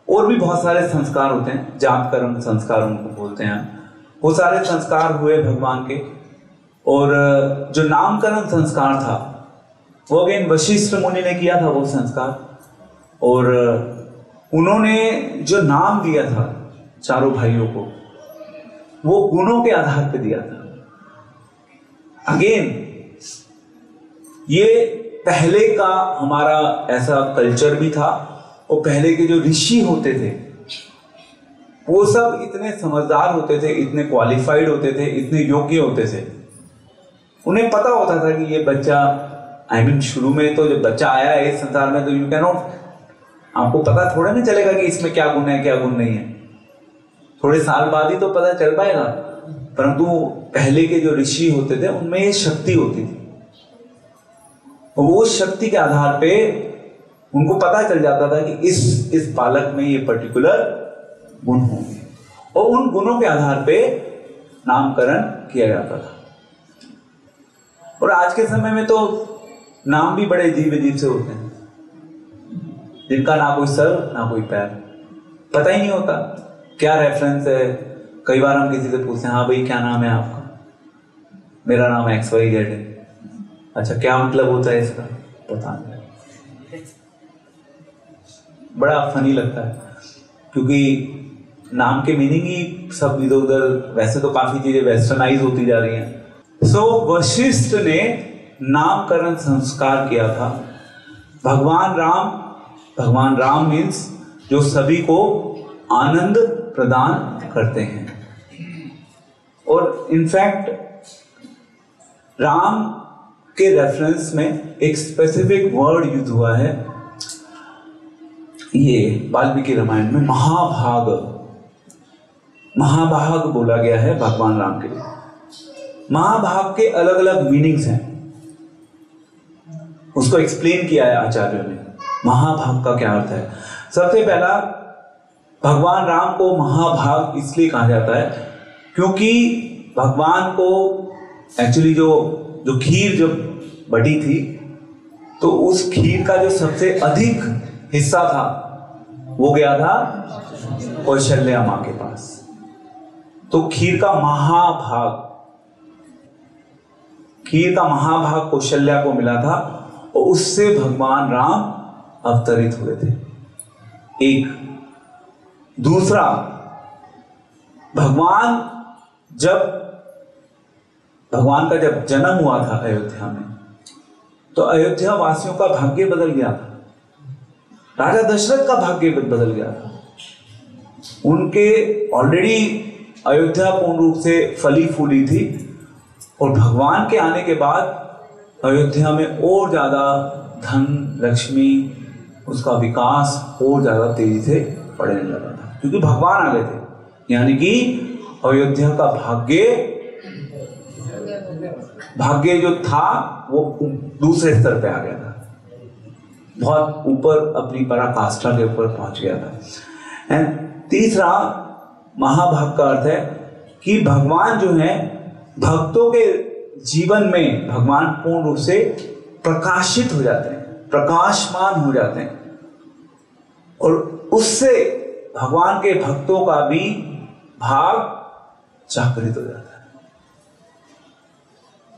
और भी बहुत सारे संस्कार होते हैं, जातकरण संस्कार उनको बोलते हैं। वो सारे संस्कार हुए भगवान के। और जो नामकरण संस्कार था वो अगेन वशिष्ठ मुनि ने किया था वो संस्कार। और उन्होंने जो नाम दिया था चारों भाइयों को, वो गुणों के आधार पर दिया था। अगेन ये पहले का हमारा ऐसा कल्चर भी था। और पहले के जो ऋषि होते थे वो सब इतने समझदार होते थे, इतने क्वालिफाइड होते थे, इतने योग्य होते थे। उन्हें पता होता था कि ये बच्चा, शुरू में तो जब बच्चा आया है इस संसार में, तो यू कैन नॉट, आपको पता थोड़ा नहीं चलेगा कि इसमें क्या गुण है क्या गुण नहीं है। थोड़े साल बाद ही तो पता चल पाएगा। परंतु पहले के जो ऋषि होते थे उनमें ये शक्ति होती थी। वो शक्ति के आधार पे उनको पता चल जाता था कि इस बालक में ये पर्टिकुलर गुण होंगे, और उन गुणों के आधार पे नामकरण किया जाता था। और आज के समय में तो नाम भी बड़े अजीब से होते हैं, जिनका ना कोई सर ना कोई पैर, पता ही नहीं होता क्या रेफरेंस है। कई बार हम किसी से पूछते हैं, हाँ भाई क्या नाम है आपका? मेरा नाम XYZ है। अच्छा, क्या मतलब होता है इसका? पता नहीं। बड़ा फनी लगता है, क्योंकि नाम के मीनिंग ही सब इधर उधर, वैसे तो काफी चीजें वेस्टर्नाइज होती जा रही हैं। सो वशिष्ठ ने नामकरण संस्कार किया था। भगवान राम मीन्स जो सभी को आनंद प्रदान करते हैं। और इनफैक्ट राम के रेफरेंस में एक स्पेसिफिक वर्ड यूज हुआ है, ये वाल्मीकि रामायण में महाभाग बोला गया है भगवान राम के लिए। महाभाग के अलग अलग मीनिंग्स हैं, उसको एक्सप्लेन किया है आचार्यों ने। महाभाग का क्या अर्थ है? सबसे पहला, भगवान राम को महाभाग इसलिए कहा जाता है क्योंकि भगवान को एक्चुअली जो खीर जब बटी थी, तो उस खीर का जो सबसे अधिक हिस्सा था वो गया था कौशल्या माँ के पास। तो खीर का महाभाग, खीर का महाभाग कौशल्या को मिला था और उससे भगवान राम अवतरित हुए थे। एक दूसरा, भगवान का जब जन्म हुआ था अयोध्या में, तो अयोध्या वासियों का भाग्य बदल गया था। राजा दशरथ का भाग्य बदल गया था। उनके ऑलरेडी अयोध्या पूर्ण रूप से फली फूली थी और भगवान के आने के बाद अयोध्या में और ज्यादा धन लक्ष्मी, उसका विकास और ज्यादा तेजी से बढ़ने लगा था, क्योंकि भगवान आ गए थे। यानी कि अयोध्या का भाग्य जो था वो दूसरे स्तर पे आ गया था, बहुत ऊपर, अपनी पराकाष्ठा के ऊपर पहुंच गया था। एंड तीसरा, महाभाग का अर्थ है कि भगवान जो है भक्तों के जीवन में भगवान पूर्ण रूप से प्रकाशित हो जाते हैं, प्रकाशमान हो जाते हैं, और उससे भगवान के भक्तों का भी भाग जागृत हो जाता है।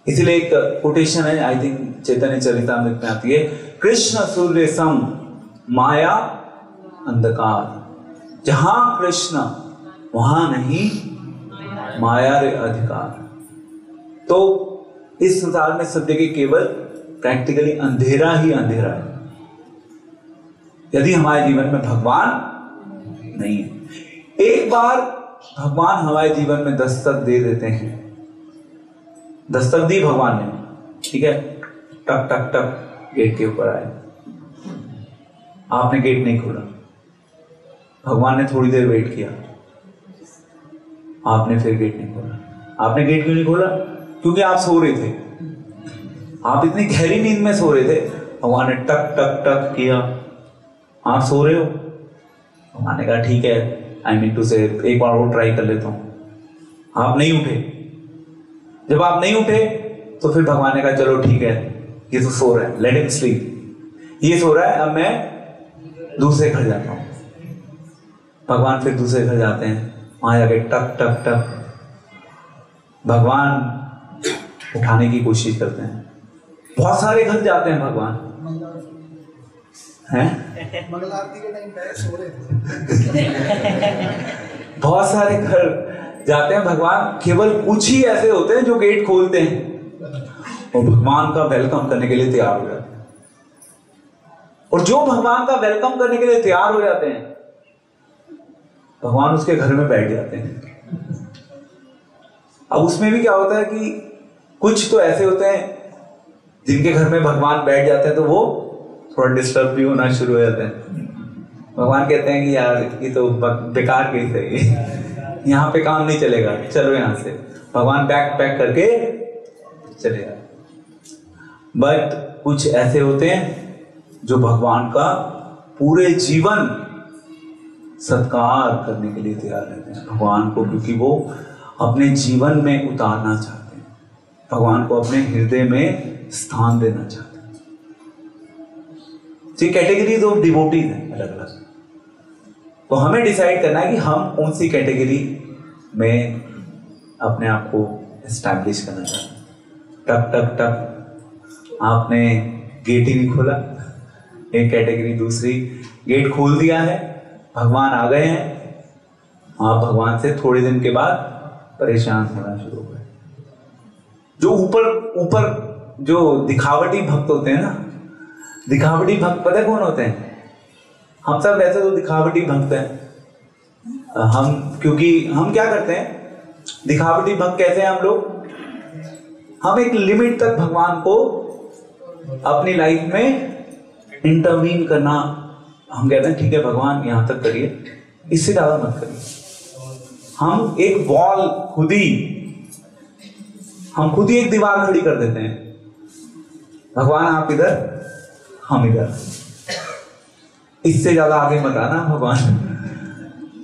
इसलिए एक कोटेशन है, आई थिंक चैतन्य चरितामृत में आती है, कृष्ण सूर्य सम माया अंधकार, जहां कृष्ण वहां नहीं माया रे अधिकार। तो इस संसार में सब जगह केवल प्रैक्टिकली अंधेरा ही अंधेरा है, यदि हमारे जीवन में भगवान नहीं है। एक बार भगवान हमारे जीवन में दस्तक दे देते हैं, दस्तक दी भगवान ने, ठीक है, टक टक टक गेट के ऊपर आए, आपने गेट नहीं खोला, भगवान ने थोड़ी देर वेट किया, आपने फिर गेट नहीं खोला। आपने गेट क्यों नहीं खोला? क्योंकि आप सो रहे थे, आप इतनी गहरी नींद में सो रहे थे। भगवान ने टक टक टक किया, आप सो रहे हो, भगवान ने कहा ठीक है, आई मीन टू से एक बार और ट्राई कर लेता हूं। आप नहीं उठे, जब आप नहीं उठे तो फिर भगवान ने कहा चलो ठीक है, ये तो सो रहा है, लेट हिम स्लीप, ये सो रहा है, अब मैं दूसरे घर जाता हूं। भगवान फिर दूसरे घर जाते हैं, वहां जाके टक टक टक भगवान उठाने की कोशिश करते हैं। बहुत सारे घर जाते हैं भगवान, हैं
मंगल आरती के टाइम पे सो रहे थे।
बहुत सारे घर जाते हैं भगवान, केवल कुछ ही ऐसे होते हैं जो गेट खोलते हैं और भगवान का वेलकम करने के लिए तैयार हो जाते हैं। और जो भगवान का वेलकम करने के लिए तैयार हो जाते हैं, भगवान उसके घर में बैठ जाते हैं। अब उसमें भी क्या होता है कि कुछ तो ऐसे होते हैं जिनके घर में भगवान बैठ जाते हैं तो वो थोड़ा डिस्टर्ब भी होना शुरू हो जाते हैं। भगवान कहते हैं कि यार ये तो बेकार केस है, ये यहाँ पे काम नहीं चलेगा, चलो यहाँ से। भगवान बैग पैक करके चले जाते। बट कुछ ऐसे होते हैं जो भगवान का पूरे जीवन सत्कार करने के लिए तैयार रहते हैं भगवान को, क्योंकि वो अपने जीवन में उतारना चाहते हैं, भगवान को अपने हृदय में स्थान देना चाहते हैं। तो ये कैटेगरीज ऑफ डिवोटीज हैं अलग अलग। तो हमें डिसाइड करना है कि हम कौन सी कैटेगरी में अपने आप को एस्टैब्लिश करना चाहते हैं। टक टक टक आपने गेट ही नहीं खोला, एक कैटेगरी। दूसरी, गेट खोल दिया है, भगवान आ गए हैं, आप भगवान से थोड़े दिन के बाद परेशान होना शुरू हो गए। जो ऊपर जो दिखावटी भक्त होते हैं ना, दिखावटी भक्त पता है कौन होते हैं? हम सब वैसे तो दिखावटी भक्त हैं हम, क्योंकि हम क्या करते हैं, दिखावटी भक्त कैसे हैं हम लोग, हम एक लिमिट तक भगवान को अपनी लाइफ में इंटरवीन करना, हम कहते हैं ठीक है भगवान यहां तक करिए, इससे ज्यादा मत करिए। हम एक वॉल खुद ही एक दीवार खड़ी कर देते हैं, भगवान आप इधर हम इधर, इससे ज्यादा आगे मत आना भगवान।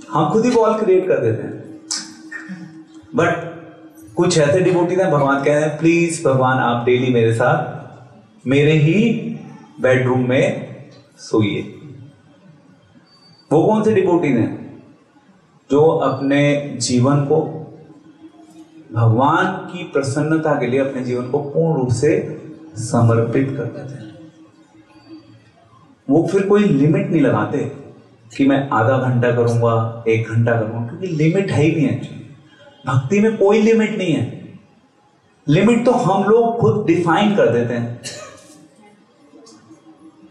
हम खुद ही वॉल क्रिएट कर देते हैं। बट कुछ ऐसे डिवोटीज हैं, भगवान कहते हैं प्लीज भगवान आप डेली मेरे साथ मेरे ही बेडरूम में सोइए। वो कौन से डिवोटीज हैं? जो अपने जीवन को भगवान की प्रसन्नता के लिए अपने जीवन को पूर्ण रूप से समर्पित कर देते हैं। वो फिर कोई लिमिट नहीं लगाते कि मैं आधा घंटा करूंगा, 1 घंटा करूंगा, क्योंकि लिमिट है ही नहीं एक्चुअली। भक्ति में कोई लिमिट नहीं है। लिमिट तो हम लोग खुद डिफाइन कर देते हैं,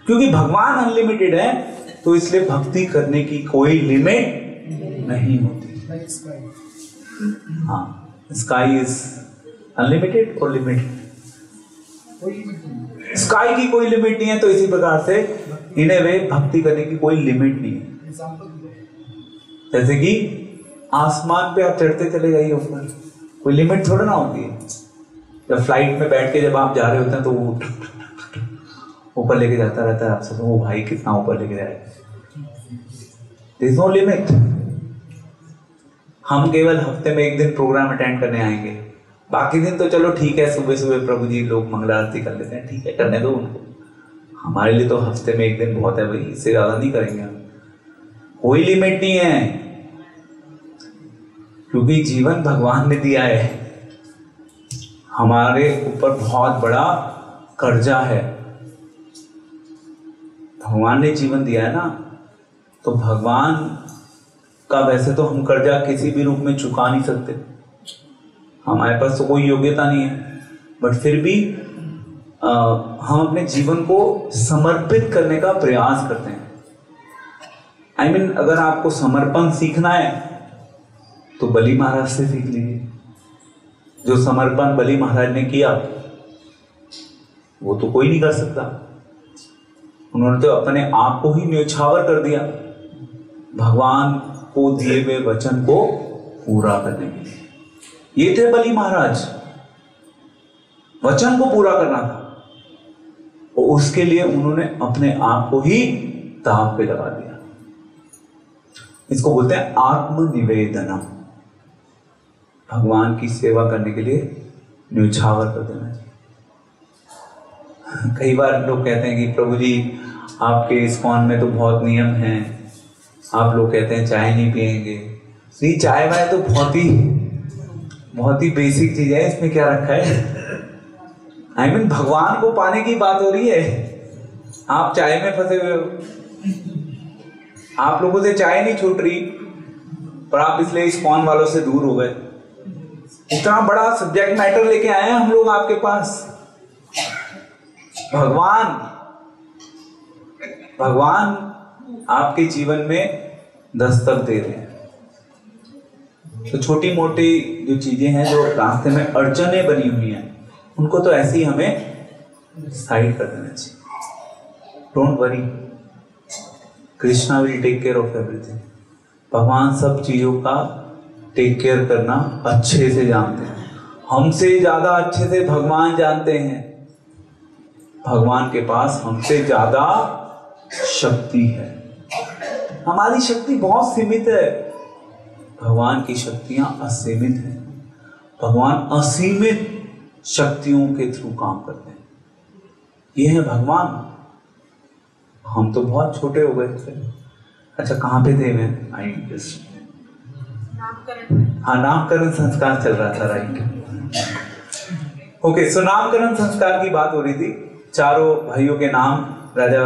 क्योंकि भगवान अनलिमिटेड है, तो इसलिए भक्ति करने की कोई लिमिट नहीं होती। हाँ, स्काई इज अनलिमिटेड और लिमिटेड। स्काई की कोई लिमिट नहीं है, तो इसी प्रकार से इन ए वे भक्ति करने की कोई लिमिट नहीं है। जैसे कि आसमान पे आप चढ़ते चले जाइए ऊपर, कोई लिमिट थोड़ा ना होती है। जब फ्लाइट में बैठ के जब आप जा रहे होते हैं तो वो ऊपर लेके जाता रहता है आपसे, तो वो भाई कितना ऊपर लेके जाएगा, देयर इज नो लिमिट। हम केवल हफ्ते में 1 दिन प्रोग्राम अटेंड करने आएंगे, बाकी दिन तो चलो ठीक है, सुबह सुबह प्रभु जी लोग मंगला आरती कर लेते हैं, ठीक है, करने दो उनको। हमारे लिए तो हफ्ते में 1 दिन बहुत है भाई, इससे ज्यादा नहीं करेंगे हम। कोई लिमिट नहीं है, क्योंकि जीवन भगवान ने दिया है, हमारे ऊपर बहुत बड़ा कर्जा है। भगवान ने जीवन दिया है ना, तो भगवान का वैसे तो हम कर्जा किसी भी रूप में चुका नहीं सकते, हमारे पास तो कोई योग्यता नहीं है, बट फिर भी हम अपने जीवन को समर्पित करने का प्रयास करते हैं। I mean, अगर आपको समर्पण सीखना है तो बलि महाराज से सीख लीजिए। जो समर्पण बलि महाराज ने किया वो तो कोई नहीं कर सकता। उन्होंने तो अपने आप को ही न्योछावर कर दिया भगवान को दिए हुए वचन को पूरा करने के लिए। ये थे बलि महाराज, वचन को पूरा करना था, और उसके लिए उन्होंने अपने आप को ही दांव पे लगा दिया। इसको बोलते हैं आत्मनिवेदनम। भगवान की सेवा करने के लिए न्योछावर कर देना चाहिए। कई बार लोग कहते हैं कि प्रभु जी आपके इस्कॉन में तो बहुत नियम हैं, आप लोग कहते हैं चाय नहीं पिएंगे। नहीं, चाय वाय तो बहुत ही बेसिक चीज है, इसमें क्या रखा है। I mean, भगवान को पाने की बात हो रही है, आप चाय में फंसे हुए हो। आप लोगों से चाय नहीं छूट रही, पर आप इसलिए इस्कॉन वालों से दूर हो गए। इतना बड़ा सब्जेक्ट मैटर लेके आए हैं हम लोग आपके पास। भगवान आपके जीवन में दस्तक दे रहे हैं। तो छोटी मोटी जो चीजें हैं, जो रास्ते में अड़चनें बनी हुई हैं, उनको तो ऐसे ही हमें साइड कर देना चाहिए। Don't worry, Krishna will take care of everything. भगवान सब चीजों का टेक केयर करना अच्छे से जानते हैं, हमसे ज्यादा अच्छे से भगवान जानते हैं। भगवान के पास हमसे ज्यादा शक्ति है, हमारी शक्ति बहुत सीमित है, भगवान की शक्तियां असीमित हैं। भगवान असीमित शक्तियों के थ्रू काम करते हैं। ये है भगवान। हम तो बहुत छोटे हो गए थे। अच्छा, कहाँ पे थे मैं? हाँ, नामकरण संस्कार चल रहा था, राइट। ओके, सो नामकरण संस्कार की बात हो रही थी। चारों भाइयों के नाम राजा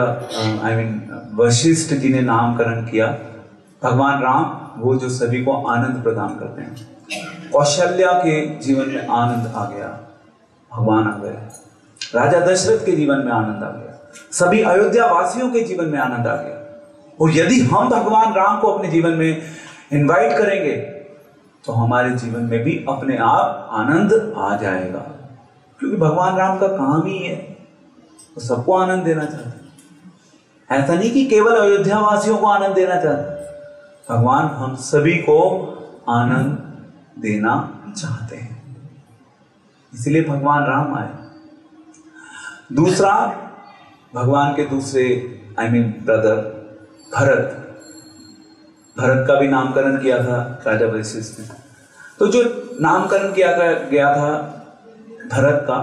वशिष्ठ जी ने नामकरण किया। भगवान राम, वो जो सभी को आनंद प्रदान करते हैं। कौशल्या के जीवन में आनंद आ गया, भगवान आ गए। राजा दशरथ के जीवन में आनंद आ गया, सभी अयोध्या वासियों के जीवन में आनंद आ गया। और यदि हम भगवान राम को अपने जीवन में इनवाइट करेंगे तो हमारे जीवन में भी अपने आप आनंद आ जाएगा, क्योंकि भगवान राम का काम ही है, वो सबको आनंद देना चाहते हैं। ऐसा नहीं कि केवल अयोध्या वासियों को आनंद देना चाहते, भगवान हम सभी को आनंद देना चाहते हैं, इसलिए भगवान राम आए। दूसरा, भगवान के दूसरे ब्रदर भरत का भी नामकरण किया था राजा वशिष्ठ ने। तो जो नामकरण किया गया था भरत का,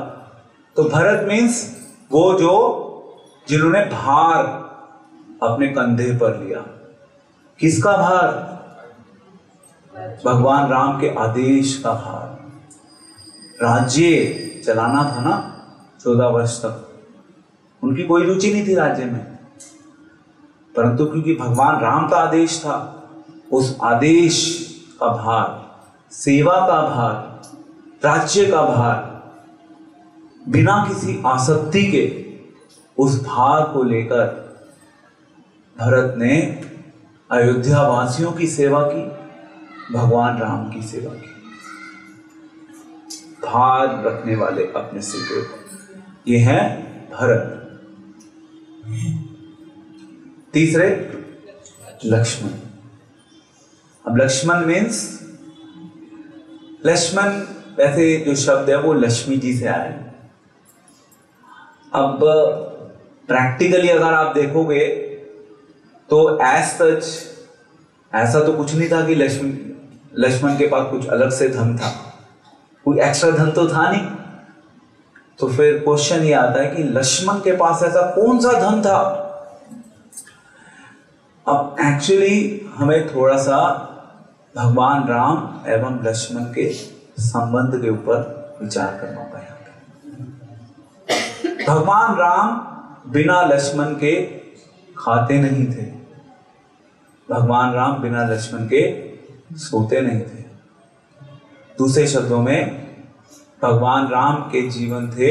तो भरत मीन्स वो जो जिन्होंने भार अपने कंधे पर लिया। किसका भार? भगवान राम के आदेश का भार। राज्य चलाना था ना 14 वर्ष तक, उनकी कोई रुचि नहीं थी राज्य में, परंतु क्योंकि भगवान राम का आदेश था, उस आदेश का भार, सेवा का भार, राज्य का भार, बिना किसी आसक्ति के उस भार को लेकर भरत ने अयोध्या वासियों की सेवा की, भगवान राम की सेवा की। भार रखने वाले अपने सिर के ऊपर, ये है भरत। तीसरे लक्ष्मण। अब लक्ष्मण मीन्स, लक्ष्मण वैसे जो शब्द है वो लक्ष्मी जी से आया है। अब प्रैक्टिकली अगर आप देखोगे तो एज सच ऐसा तो कुछ नहीं था कि लक्ष्मण के पास कुछ अलग से धन था, कोई एक्स्ट्रा धन तो था नहीं। तो फिर क्वेश्चन ये आता है कि लक्ष्मण के पास ऐसा कौन सा धन था। अब एक्चुअली हमें थोड़ा सा भगवान राम एवं लक्ष्मण के संबंध के ऊपर विचार करना होगा। यहाँ पे भगवान राम बिना लक्ष्मण के खाते नहीं थे, भगवान राम बिना लक्ष्मण के सोते नहीं थे। दूसरे शब्दों में भगवान राम के जीवन थे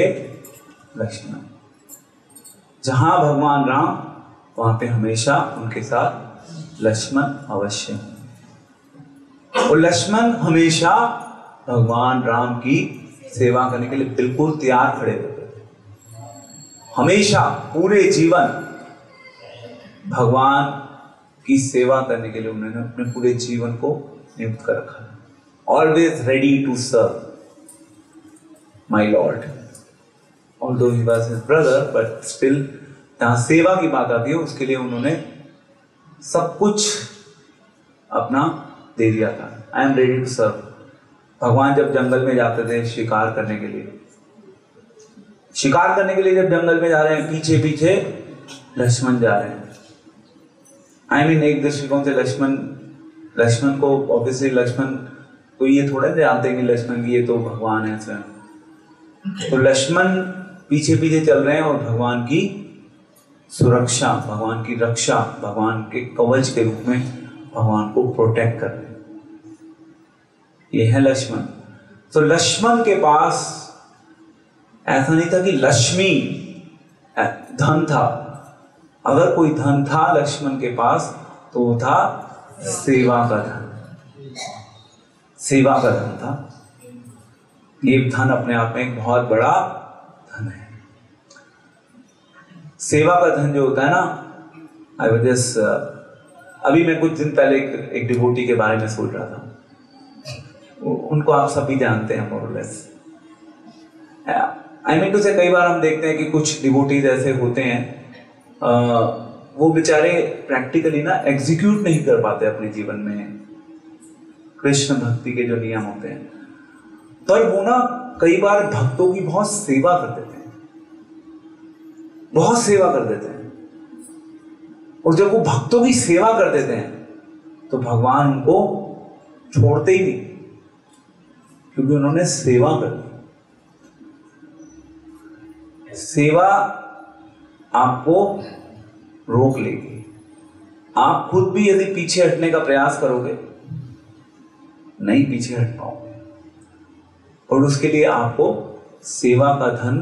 लक्ष्मण। जहां भगवान राम वहां पे हमेशा उनके साथ लक्ष्मण अवश्य हैं। और लक्ष्मण हमेशा भगवान राम की सेवा करने के लिए बिल्कुल तैयार खड़े होते थे। हमेशा पूरे जीवन भगवान की सेवा करने के लिए उन्होंने अपने पूरे जीवन को नियुक्त कर रखा है। Always ready to serve my lord, although he was his brother, but still जहां सेवा की बात आती है उसके लिए उन्होंने सब कुछ अपना दे दिया था। I am ready to serve. भगवान जब जंगल में जाते थे शिकार करने के लिए, जब जंगल में जा रहे हैं, पीछे पीछे लक्ष्मण जा रहे हैं। आई मीन एक दृष्टिकोण से लक्ष्मण को ऑब्वियसली लक्ष्मण तो ये थोड़ा जानते हैं कि लक्ष्मण की ये तो भगवान है स्वयं। तो लक्ष्मण पीछे पीछे चल रहे हैं और भगवान की सुरक्षा, भगवान की रक्षा, भगवान के कवच के रूप में भगवान को प्रोटेक्ट कर रहे हैं। ये है लक्ष्मण। तो लक्ष्मण के पास ऐसा नहीं था कि लक्ष्मी धन था। अगर कोई धन था लक्ष्मण के पास तो वो था सेवा का धन। सेवा का धन था। ये धन अपने आप में एक बहुत बड़ा धन है। सेवा का धन जो होता है ना, आई वाज जस्ट अभी मैं कुछ दिन पहले एक डिवोटी के बारे में सोच रहा था। उनको आप सभी जानते हैं मोर और लेस। आई मीन टू से कई बार हम देखते हैं कि कुछ डिवोटीज ऐसे होते हैं वो बेचारे प्रैक्टिकली ना एग्जीक्यूट नहीं कर पाते अपने जीवन में कृष्ण भक्ति के जो नियम होते हैं, पर वो ना कई बार भक्तों की बहुत सेवा कर देते हैं, बहुत सेवा कर देते हैं। और जब वो भक्तों की सेवा कर देते हैं तो भगवान उनको छोड़ते ही नहीं, क्योंकि उन्होंने सेवा कर दी। सेवा आपको रोक लेगी। आप खुद भी यदि पीछे हटने का प्रयास करोगे नहीं पीछे हट पाओगे, और उसके लिए आपको सेवा का धन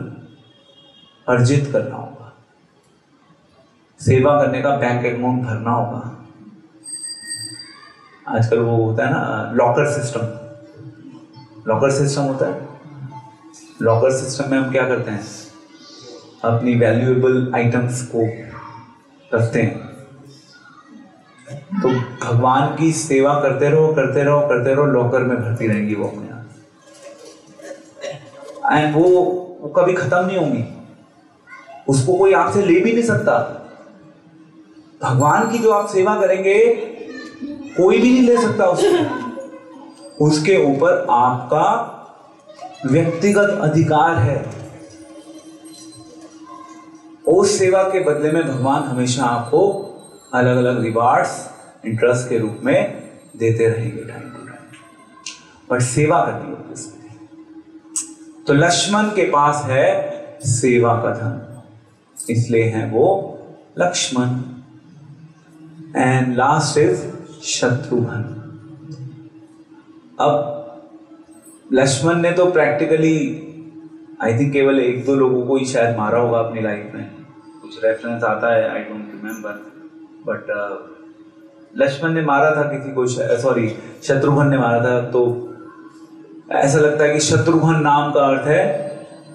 अर्जित करना होगा, सेवा करने का बैंक अकाउंट भरना होगा। आजकल वो होता है ना लॉकर सिस्टम, होता है। लॉकर सिस्टम में हम क्या करते हैं, अपनी वैल्यूएबल आइटम्स को रखते हैं। तो भगवान की सेवा करते रहो, लॉकर में भरती रहेंगी वो अपने आप, एंड वो कभी खत्म नहीं होंगी। उसको कोई आपसे ले भी नहीं सकता। भगवान की जो आप सेवा करेंगे कोई भी नहीं ले सकता उसको। उसके ऊपर आपका व्यक्तिगत अधिकार है। उस सेवा के बदले में भगवान हमेशा आपको अलग अलग रिवार्ड्स इंटरेस्ट के रूप में देते रहेंगे टाइम टू टाइम, पर सेवा करनी होगी उसके लिए। तो लक्ष्मण के पास है सेवा का धन, इसलिए है वो Lakshman. And last is Shatrughan. अब लक्ष्मण ने तो प्रैक्टिकली आई थिंक केवल 1-2 लोगों को ही शायद मारा होगा अपनी लाइफ में, कुछ रेफरेंस आता है, I don't remember, but Lakshman ने मारा था किसी को, सॉरी शत्रुघ्न ने मारा था। तो ऐसा लगता है कि शत्रुघ्न नाम का अर्थ है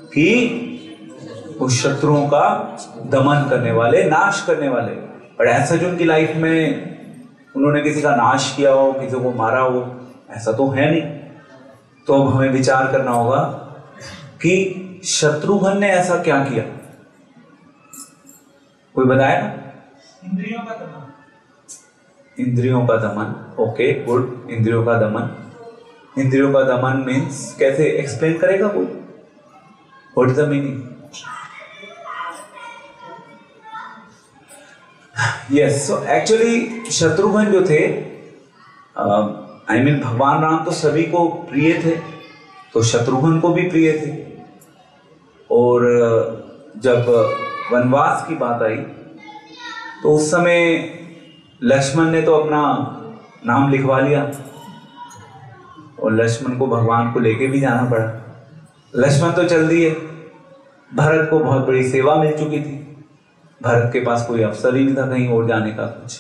कि उस शत्रुओं का दमन करने वाले, नाश करने वाले। पर ऐसा जो उनकी लाइफ में उन्होंने किसी का नाश किया हो, किसी को मारा हो, ऐसा तो है नहीं। तो अब हमें विचार करना होगा कि शत्रुघ्न ने ऐसा क्या किया, कोई बताया?
इंद्रियों का दमन।
इंद्रियों का दमन, ओके गुड। इंद्रियों का दमन, इंद्रियों का दमन मीन्स कैसे एक्सप्लेन करेगा कोई? What is the meaning? Yes, so actually Shatrughan जो थे, आई मीन भगवान राम तो सभी को प्रिय थे, तो शत्रुघ्न को भी प्रिय थे। और जब वनवास की बात आई तो उस समय लक्ष्मण ने तो अपना नाम लिखवा लिया और लक्ष्मण को भगवान को लेके भी जाना पड़ा। लक्ष्मण तो चल दिए, भरत को बहुत बड़ी सेवा मिल चुकी थी, भरत के पास कोई अवसर ही नहीं था कहीं और जाने का कुछ,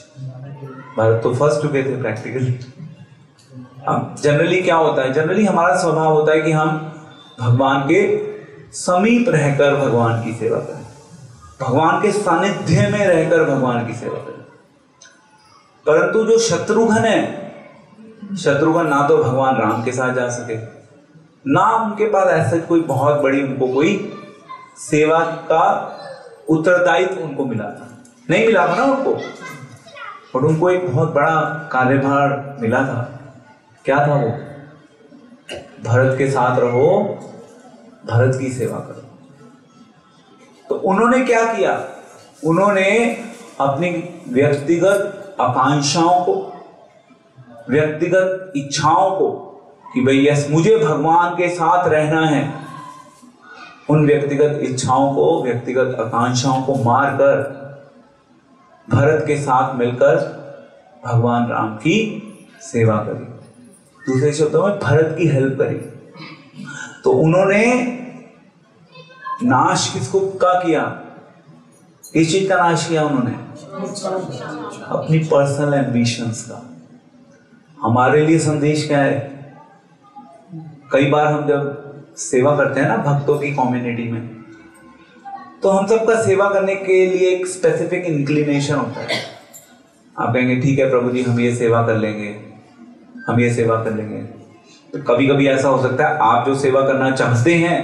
भरत तो फंस चुके थे प्रैक्टिकली। अब जनरली क्या होता है, जनरली हमारा स्वभाव होता है कि हम भगवान के समीप रहकर भगवान की सेवा करें, भगवान के सानिध्य में रहकर भगवान की सेवा करें। परंतु जो शत्रुघ्न है, शत्रुघ्न ना तो भगवान राम के साथ जा सके, ना उनके पास ऐसा कोई बहुत बड़ी उनको कोई सेवा का उत्तरदायित्व उनको मिला था, नहीं मिला था ना उनको, और उनको एक बहुत बड़ा कार्यभार मिला था। क्या था वो? भरत के साथ रहो, भरत की सेवा करो। तो उन्होंने क्या किया? उन्होंने अपनी व्यक्तिगत आकांक्षाओं को, व्यक्तिगत इच्छाओं को कि भाई यस मुझे भगवान के साथ रहना है, उन व्यक्तिगत इच्छाओं को, व्यक्तिगत आकांक्षाओं को मारकर भरत के साथ मिलकर भगवान राम की सेवा करी। दूसरे शब्दों में भरत की हेल्प करी। तो उन्होंने नाश किसको का किया? किस चीज का नाश किया उन्होंने? अपनी पर्सनल एम्बिशंस का। हमारे लिए संदेश क्या है? कई बार हम जब सेवा करते हैं ना भक्तों की कम्युनिटी में, तो हम सबका सेवा करने के लिए एक स्पेसिफिक इंक्लिनेशन होता है। आप कहेंगे ठीक है प्रभु जी हम ये सेवा कर लेंगे, हम ये सेवा कर लेंगे। तो कभी कभी ऐसा हो सकता है आप जो सेवा करना चाहते हैं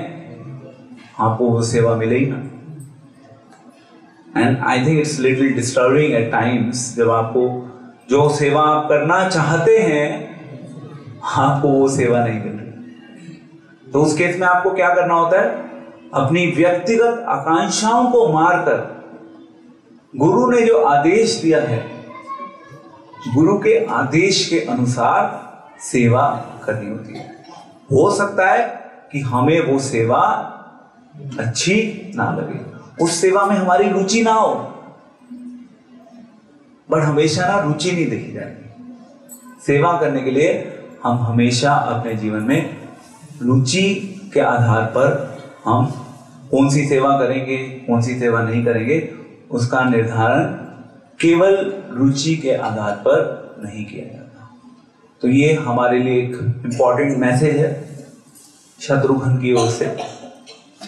आपको वो सेवा मिले ही ना। And I think it's little disturbing at times जब आपको जो सेवा आप करना चाहते हैं आपको वो सेवा नहीं मिल रही। तो उस केस में आपको क्या करना होता है? अपनी व्यक्तिगत आकांक्षाओं को मारकर गुरु ने जो आदेश दिया है, गुरु के आदेश के अनुसार सेवा करनी होती है। हो सकता है कि हमें वो सेवा अच्छी ना लगे, उस सेवा में हमारी रुचि ना हो, बट हमेशा ना रुचि नहीं देखी जाएगी। सेवा करने के लिए हम हमेशा अपने जीवन में रुचि के आधार पर हम कौन सी सेवा करेंगे, कौन सी सेवा नहीं करेंगे, उसका निर्धारण केवल रुचि के आधार पर नहीं किया जाता। तो ये हमारे लिए एक इम्पॉर्टेंट मैसेज है शत्रुघ्न की ओर से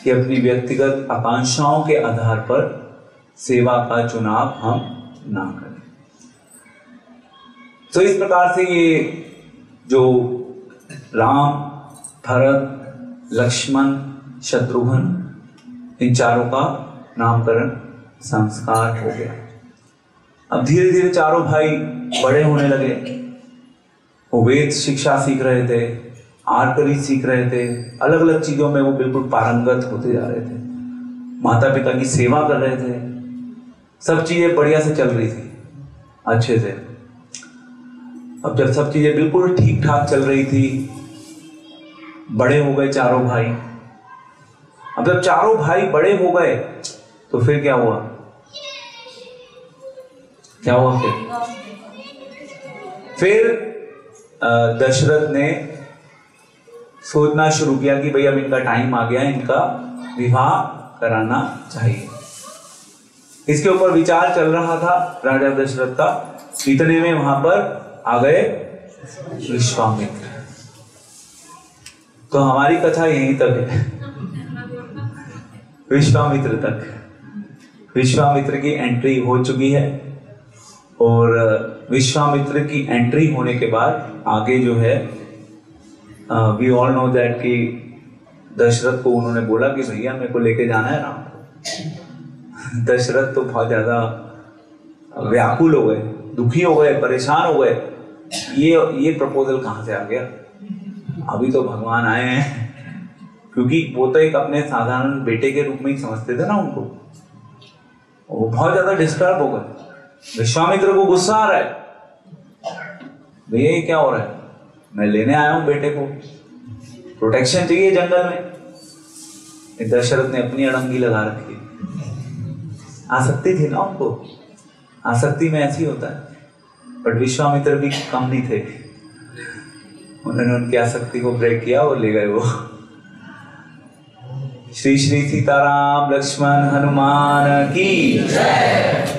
कि अपनी व्यक्तिगत आकांक्षाओं के आधार पर सेवा का चुनाव हम ना करें। तो इस प्रकार से ये जो राम, भरत, लक्ष्मण, शत्रुघ्न, इन चारों का नामकरण संस्कार हो गया। अब धीरे धीरे चारों भाई बड़े होने लगे। वो वेद शिक्षा सीख रहे थे, आर्चरी सीख रहे थे, अलग अलग चीजों में वो बिल्कुल पारंगत होते जा रहे थे। माता पिता की सेवा कर रहे थे, सब चीजें बढ़िया से चल रही थी, अच्छे से। अब जब सब चीजें बिल्कुल ठीक ठाक चल रही थी, बड़े हो गए चारों भाई, अब जब चारों भाई बड़े हो गए तो फिर क्या हुआ? क्या हुआ फिर दशरथ ने सोचना शुरू किया कि भाई अब इनका टाइम आ गया, इनका विवाह कराना चाहिए। इसके ऊपर विचार चल रहा था राजा दशरथ का। इतने में वहां पर आ गए विश्वामित्र। तो हमारी कथा यहीं तक है, विश्वामित्र तक। विश्वामित्र की एंट्री हो चुकी है और विश्वामित्र की एंट्री होने के बाद आगे जो है वी ऑल नो दैट कि दशरथ को उन्होंने बोला कि भैया मेरे को लेके जाना है राम को। दशरथ तो बहुत ज्यादा व्याकुल हो गए, दुखी हो गए, परेशान हो गए। ये प्रपोजल कहाँ से आ गया? अभी तो भगवान आए हैं। क्योंकि वो तो एक अपने साधारण बेटे के रूप में ही समझते थे ना उनको। वो बहुत ज्यादा डिस्टर्ब हो गए। विश्वामित्र को गुस्सा आ रहा है, भैया ये क्या हो रहा है? मैं लेने आया हूं बेटे को, प्रोटेक्शन चाहिए जंगल में। दशरथ ने अपनी अड़ंगी लगा रखी। आसक्ति थी ना उनको, आसक्ति में ऐसी होता है। बट विश्वामित्र भी कम नहीं थे, उन्होंने उनकी आसक्ति को ब्रेक किया और ले गए वो। श्री श्री सीताराम लक्ष्मण हनुमान की जय।